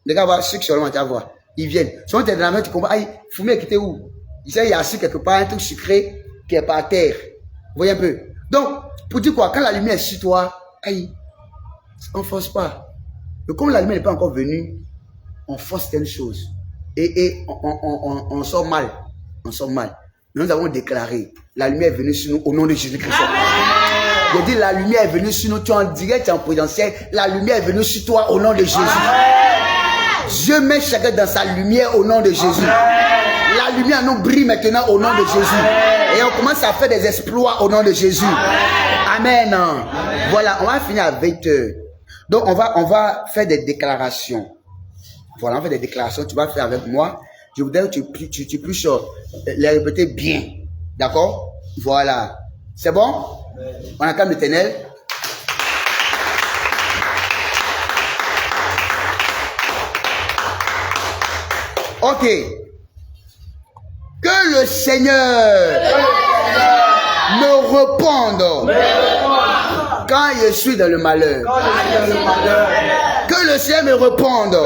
Speaker 1: Les gars, ceux qui sont là, tu vas voir. Ils viennent. Souvent, tu es dans la main, tu comprends. Aïe, fourmi est quitté où? Il y a assis quelque part, un truc sucré qui est par terre. Vous voyez un peu? Donc, pour dire quoi? Quand la lumière est sur toi, aïe, on ne force pas. Mais comme la lumière n'est pas encore venue, on force telle chose. Et on sort mal. On sort mal. Nous avons déclaré, la lumière est venue sur nous au nom de Jésus-Christ. Je dis, la lumière est venue sur nous, tu es en direct, tu es en présentiel. La lumière est venue sur toi au nom de Jésus. Dieu met chacun dans sa lumière au nom de Jésus. La lumière nous brille maintenant au nom de Jésus. Et on commence à faire des exploits au nom de Jésus. Amen. Voilà, on va finir avec... Donc, on va faire des déclarations. Voilà, on fait des déclarations. Tu vas faire avec moi. Je voudrais que tu puisses les répéter bien. D'accord? Voilà. C'est bon? On acclame l'Éternel. Ok. Que le Seigneur me réponde quand je suis dans le malheur. Que le Seigneur me réponde.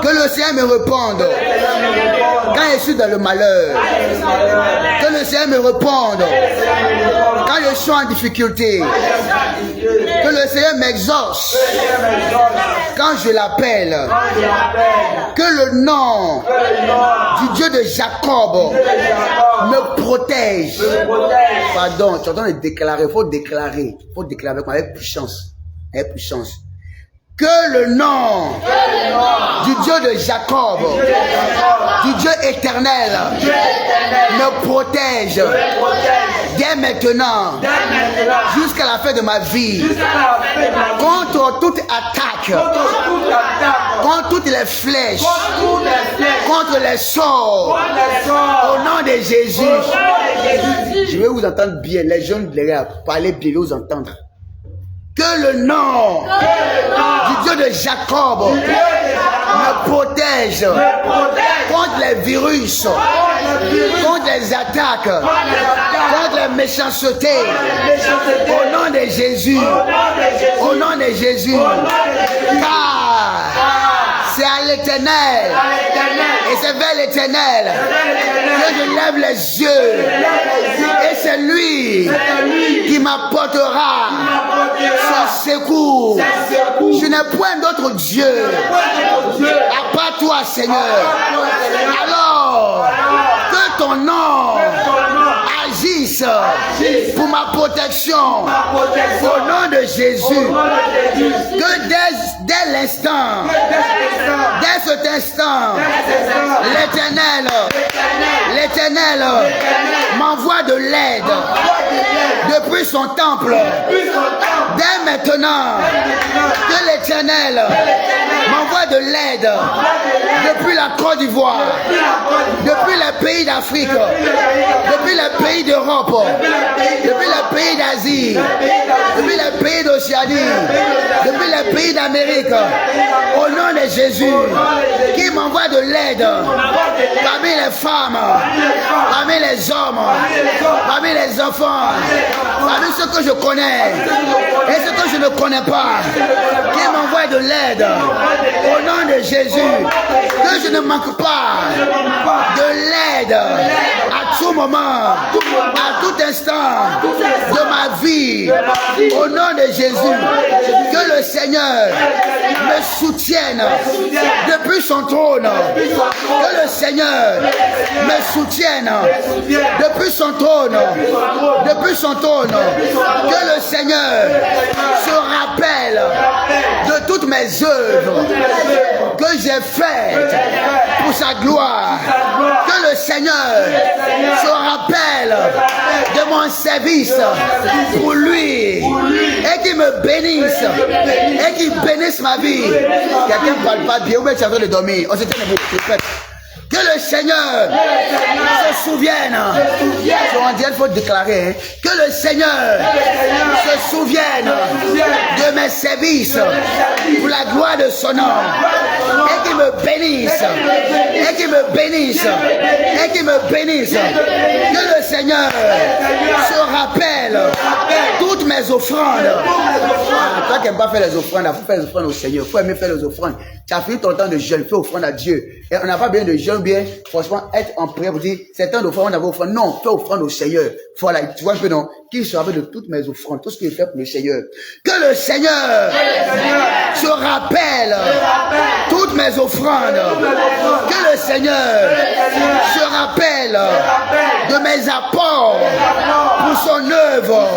Speaker 1: Que le Seigneur me réponde quand je suis dans le malheur. Que le Seigneur me réponde quand je suis en difficulté. Que le Seigneur m'exauce quand je l'appelle. Que le nom du Dieu de Jacob me protège. Pardon, tu es en train de déclarer. Il faut déclarer. Il faut déclarer avec puissance. Avec puissance. Que le nom du Dieu de Jacob, du Dieu éternel, me protège dès maintenant jusqu'à la fin de ma vie contre toute attaque, contre toutes les flèches, contre les sorts, au nom de Jésus. Je vais vous entendre bien, les jeunes, parler bien, je vais vous entendre. Que le nom du Dieu de Jacob me protège contre les virus, contre les attaques, contre les méchancetés. Au nom de Jésus. Au nom de Jésus. Car c'est à l'Éternel et c'est vers l'Éternel que je lève les yeux. Et c'est lui qui m'apportera son secours. Je n'ai point d'autre Dieu à part toi, Seigneur. Alors que ton nom agisse pour ma protection au nom de Jésus. Que dès l'instant, dès cet instant, l'Éternel m'envoie de l'aide depuis son temple. Dès maintenant, que l'Éternel m'envoie de l'aide depuis la Côte d'Ivoire, depuis les pays d'Afrique, depuis les pays d'Europe, depuis les pays d'Asie, depuis les pays d'Océanie, depuis les pays d'Amérique. Au nom de Jésus, qui m'envoie de l'aide parmi les femmes, parmi les hommes, parmi les enfants, parmi ceux que je connais et ceux que je ne connais pas, qui m'envoie de l'aide au nom de Jésus, que je ne manque pas de l'aide à tout moment, à tout instant de ma vie, au nom de Jésus. Que le Seigneur me soutienne depuis son trône. Que le Seigneur me soutienne depuis son trône. Depuis son trône. Que le Seigneur se rappelle de toutes mes œuvres que j'ai faites pour sa gloire. Que le Seigneur se rappelle de mon service pour lui et qu'il me bénisse et qu'il bénisse ma vie. Quelqu'un ne parle pas bien ou bien tu es en train de dormir. On se tient debout, je répète. Que le Seigneur se souvienne. Il faut déclarer. Que le Seigneur se souvienne de mes services pour la gloire de son nom. Et qu'il me bénisse. Et qu'il me bénisse. Et qu'il me bénisse. Que le Seigneur se rappelle toutes mes offrandes. Toi qui n'aimes pas faire les offrandes, il faut faire les offrandes au Seigneur. Il faut aimer faire les offrandes. Tu as fini ton temps de jeûne, fais offrande à Dieu. Et on n'a pas besoin de jeûne, bien, franchement, être en prière pour dire, c'est temps d'offrande, on a offrande. Non, fais offrande au Seigneur. Voilà, tu vois un peu, non? Qu'il se rappelle de toutes mes offrandes, tout ce qu'il fait pour le Seigneur. Que le Seigneur se rappelle toutes mes offrandes. Que le Seigneur se rappelle de mes apports pour son œuvre.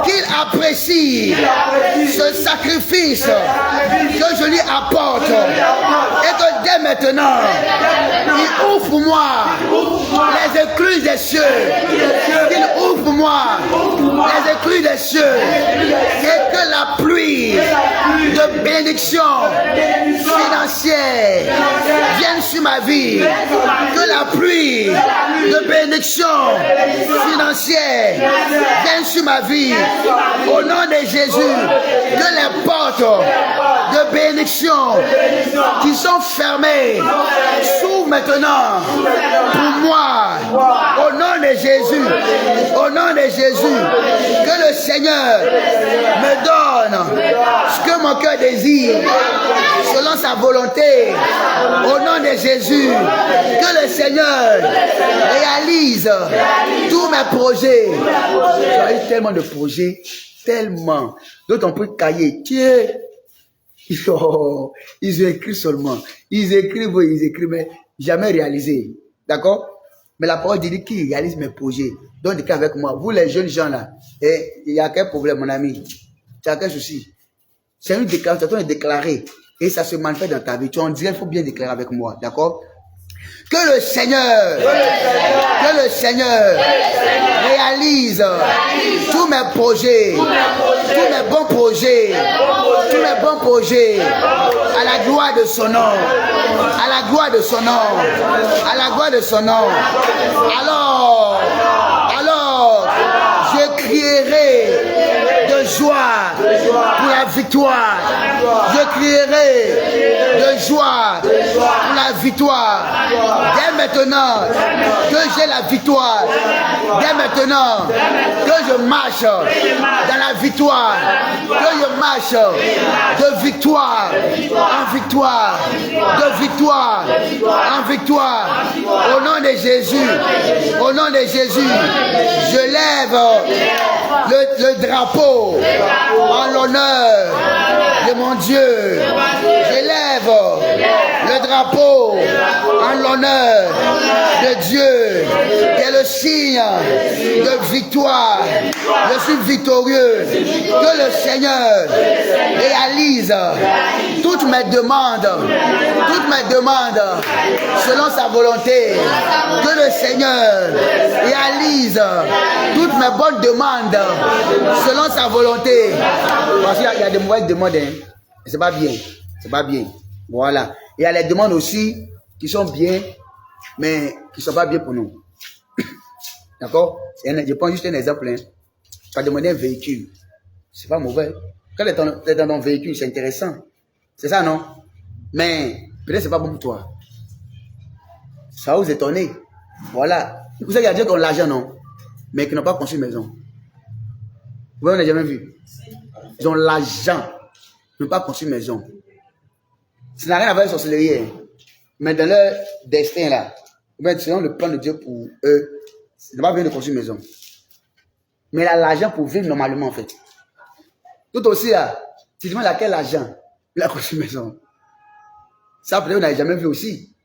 Speaker 1: Qu'il apprécie ce sacrifice que je lui apporte. Et que dès maintenant, il ouvre pour moi les écluses des cieux. Qu'il ouvre pour moi les éclus des cieux et que la pluie de bénédiction financière vienne sur ma vie. Que la pluie de bénédiction financière vienne sur ma vie. Au nom de Jésus, que les portes de bénédiction qui sont fermées s'ouvrent maintenant pour moi. Au nom de Jésus, au nom de Jésus, que le Seigneur me donne ce que mon cœur désire, selon sa volonté. Au nom de Jésus, que le Seigneur réalise tous mes projets. J'ai tellement de projets, tellement. D'autres ont pris le cahier. Tiens, oh, ils écrivent seulement. Ils écrivent, mais jamais réalisé. D'accord? Mais la parole dit qui réalise mes projets. Donc, déclare avec moi. Vous, les jeunes gens là, et il y a quel problème, mon ami? Tu as quel souci? C'est une déclaration, tu as déclaré. Et ça se manifeste dans ta vie. Tu en dirais, il faut bien déclarer avec moi. D'accord? Que le Seigneur réalise tous mes projets, tous mes bons projets, à la gloire de son nom, à la gloire de son nom, à la gloire de son nom. Alors, je crierai de joie pour la victoire. Je crierai de joie pour la victoire. Dès maintenant que j'ai la victoire, dès maintenant que je marche dans la victoire, que je marche de victoire en victoire, de victoire en victoire. Au nom de Jésus, au nom de Jésus, je lève le drapeau en l'honneur de mon Dieu. Je lève le drapeau en l'honneur de Dieu, qui est le signe de victoire. Je suis victorieux. Que le Seigneur réalise toutes mes demandes selon sa volonté. Que le Seigneur réalise toutes mes bonnes demandes selon sa volonté. Parce qu'il y a des mauvaises demandes, hein. C'est pas bien. C'est pas bien. Voilà. Il y a les demandes aussi qui sont bien, mais qui ne sont pas bien pour nous. D'accord? Je prends juste un exemple. Hein. Tu as demandé un véhicule. C'est pas mauvais. Quand tu es dans ton véhicule, c'est intéressant. C'est ça, non? Mais peut-être c'est pas bon pour toi. Ça va vous étonner. Voilà. Vous savez, il y a des gens qui ont l'argent, non? Mais qui n'ont pas construit une maison. Vous n'avez jamais vu? Ils ont l'argent, ils n'ont pas construit une maison. Ça n'a rien à voir avec la sorcellerie. Hein. Mais dans leur destin, là, selon le plan de Dieu pour eux, ils n'ont pas besoin de construire une maison. Mais il a l'argent pour vivre normalement, en fait. Tout aussi, là, tu demandes à quel argent il a construit une maison. Ça, peut-être, on n'a jamais vu aussi.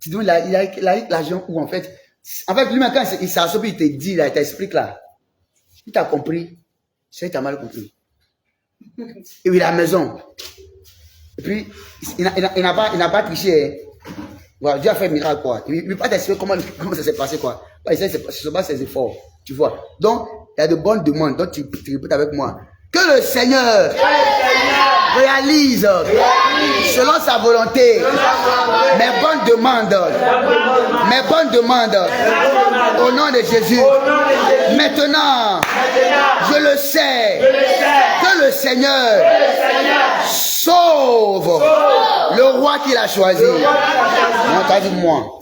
Speaker 1: Tu demandes, il a l'argent où, en fait. En fait, lui-même, quand il s'assoit, il te dit, là, il t'explique, là. Il t'a compris. C'est qu'il t'a mal compris. Et puis, la maison. Et puis, il n'a pas triché. Voilà, Dieu a fait un miracle, quoi. Il ne veut pas t'expliquer comment ça s'est passé, quoi. Ce sont pas ses efforts. Tu vois. Donc, il y a de bonnes demandes. Donc, tu répètes avec moi. Que le Seigneur réalise selon sa volonté mes bonnes demandes. Au nom de Jésus. Maintenant, je le sais que le Seigneur sauve le roi qu'il a choisi. Non, t'as dit moi.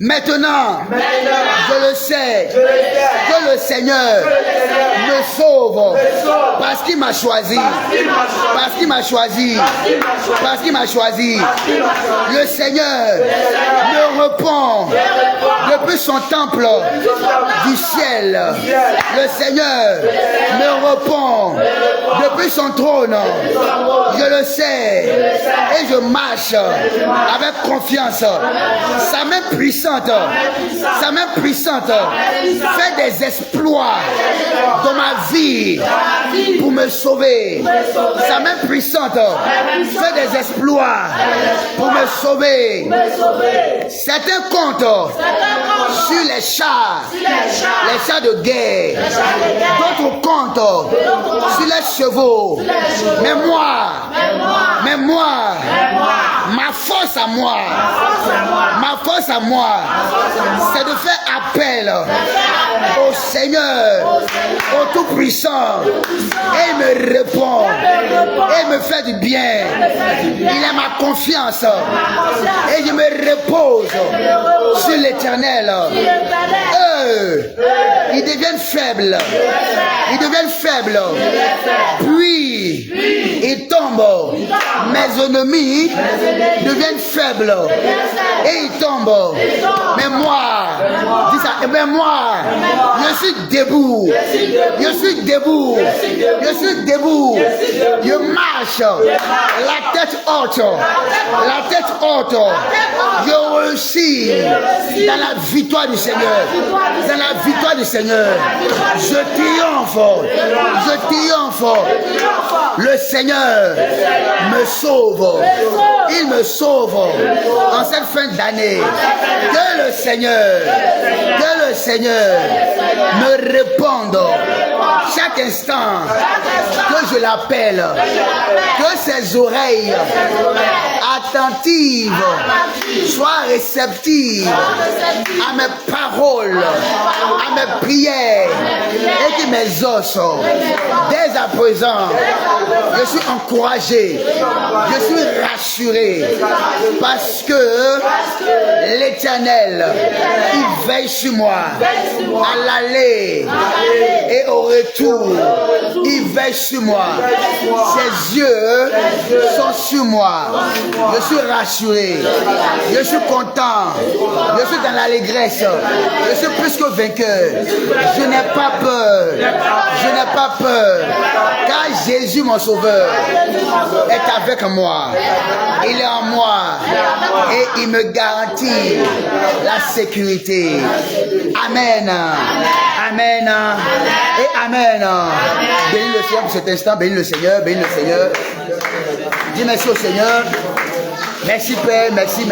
Speaker 1: Maintenant, je le sais que le Seigneur me sauve parce qu'il m'a choisi. Parce qu'il m'a choisi. Parce qu'il m'a choisi. Le Seigneur me répond depuis son temple du ciel. Le Seigneur me répond depuis son trône. Je le sais et je marche avec confiance. Sa main puissante. Sa main puissante fait des exploits dans ma vie pour me sauver. Sa main puissante fait des exploits pour me sauver. certains comptent sur les chars de guerre. D'autres comptent sur les chevaux. Mais moi, ma force à moi, c'est de faire appel au Seigneur, au Tout-Puissant, et il me répond, et il me fait du bien. Il a ma confiance, et je me repose sur l'Éternel. Ils deviennent faibles, puis ils tombent. Mes ennemis deviennent faibles et ils tombent. Mais moi, dis ça, mais moi, je suis debout. Je marche, la tête haute. Je réussis dans la victoire du Seigneur. Je triomphe. Le Seigneur me sauve. Il me sauve en cette fin d'année. Que le Seigneur me réponde chaque instant que je l'appelle. Que ses oreilles attentives soient réceptives à mes paroles, à mes prières, et que mes os, dès à présent, je suis encouragé, je suis rassuré, parce que l'Éternel, il veille sur moi, à l'aller et au retour, il veille sur moi, ses yeux sont sur moi, je suis rassuré, je suis content, je suis dans l'allégresse, je suis plus que vainqueur, je n'ai pas peur, car Jésus mon sauveur est avec moi, il est en moi et il me garantit la sécurité. Amen. Amen. Et Amen. Bénis le Seigneur pour cet instant, bénis le Seigneur. Dis merci au Seigneur. Merci Père, merci.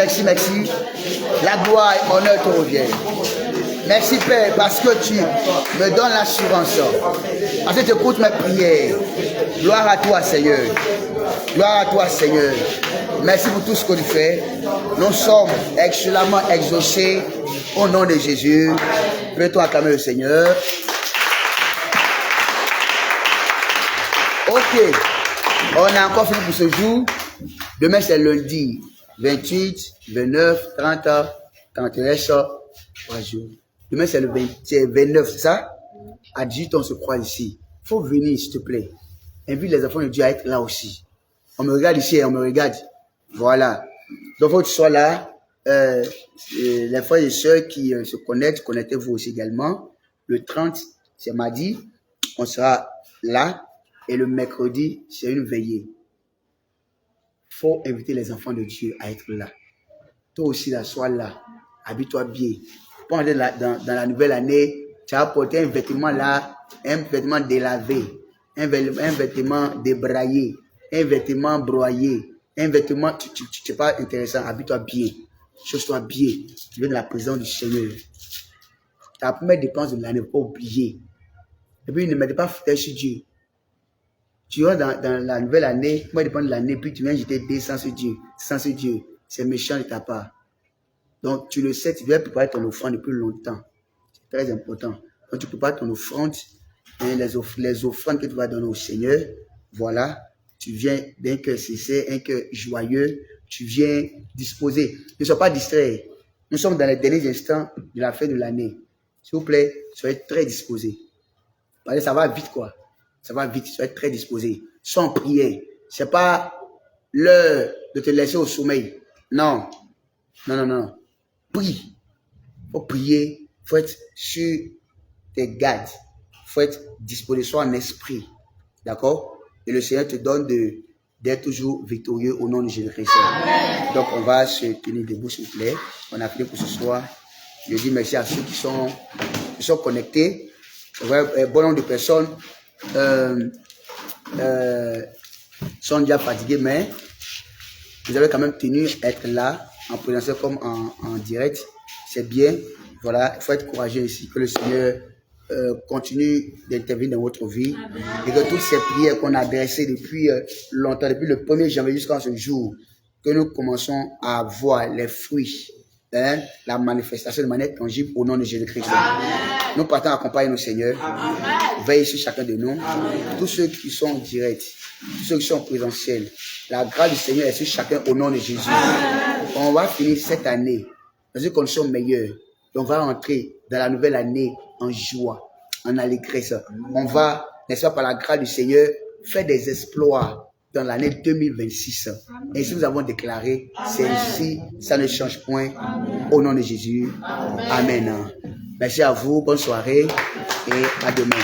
Speaker 1: La gloire et l'honneur te reviennent. Merci Père, parce que tu me donnes l'assurance. Parce que tu écoutes mes prières. Gloire à toi Seigneur. Merci pour tout ce que tu fais. Nous sommes excellemment exaucés au nom de Jésus. Peux-toi acclamer le Seigneur. Ok. On a encore fini pour ce jour. Demain c'est lundi 28, 29, 30, 31, 3 jours. Demain c'est le 29, c'est ça? À 18 on se croit ici. Il faut venir s'il te plaît. Invite les enfants de Dieu à être là aussi. On me regarde ici, on me regarde. Voilà. Donc, il faut que tu sois là. Les frères et sœurs qui se connectent, connectez-vous aussi également. Le 30, c'est mardi. On sera là. Et le mercredi, c'est une veillée. Il faut inviter les enfants de Dieu à être là. Toi aussi, là, sois là. Habille-toi bien. Pendant dans la nouvelle année, tu as apporté un vêtement là, un vêtement délavé, un vêtement débraillé, un vêtement broyé, un vêtement, tu n'es pas intéressant, habille-toi bien, chose-toi bien, tu viens de la présence du Seigneur. Ta première dépense de l'année, il ne faut pas oublier. Et puis, ne mettez pas foutage sur Dieu. Tu vas dans la nouvelle année, première dépense de l'année, puis tu viens jeter des sans sur Dieu. Sans sur Dieu, c'est méchant de ta part. Donc, tu le sais, tu viens préparer ton offrande depuis longtemps. C'est très important. Quand tu prépares ton offrande, les offrandes que tu vas donner au Seigneur, voilà, tu viens d'un cœur sincère, un cœur joyeux, tu viens disposer. Ne sois pas distrait. Nous sommes dans les derniers instants de la fin de l'année. S'il vous plaît, soyez très disposés. Parce que ça va vite, quoi. Ça va vite, soyez très disposés. Sans prier. Ce n'est pas l'heure de te laisser au sommeil. Non. Prie. Il faut prier. Il faut être sur tes gardes. Il faut être disposé, soit en esprit. D'accord? Et le Seigneur te donne d'être toujours victorieux au nom de Jésus-Christ. Donc, on va se tenir debout, s'il vous plaît. On a fini pour ce soir. Je dis merci à ceux qui sont connectés. Un bon nombre de personnes sont déjà fatiguées, mais vous avez quand même tenu à être là. en présentiel comme en direct. C'est bien. Voilà, il faut être courageux ici. Que le Seigneur continue d'intervenir dans votre vie. Amen. Et que toutes ces prières qu'on a adressées depuis longtemps, depuis le 1er janvier jusqu'à ce jour, que nous commençons à voir les fruits, hein, la manifestation de manière tangible au nom de Jésus-Christ. Nous partons accompagner nos seigneurs. Veillez sur chacun de nous. Amen. Tous ceux qui sont en direct, tous ceux qui sont en présentiel, la grâce du Seigneur est sur chacun au nom de Jésus. Amen. On va finir cette année dans une condition meilleure. On va entrer dans la nouvelle année en joie, en allégresse. On va, n'est-ce pas, par la grâce du Seigneur, faire des exploits dans l'année 2026. Et si nous avons déclaré, c'est ici, ça ne change point. Amen. Au nom de Jésus. Amen. Merci à vous, bonne soirée et à demain.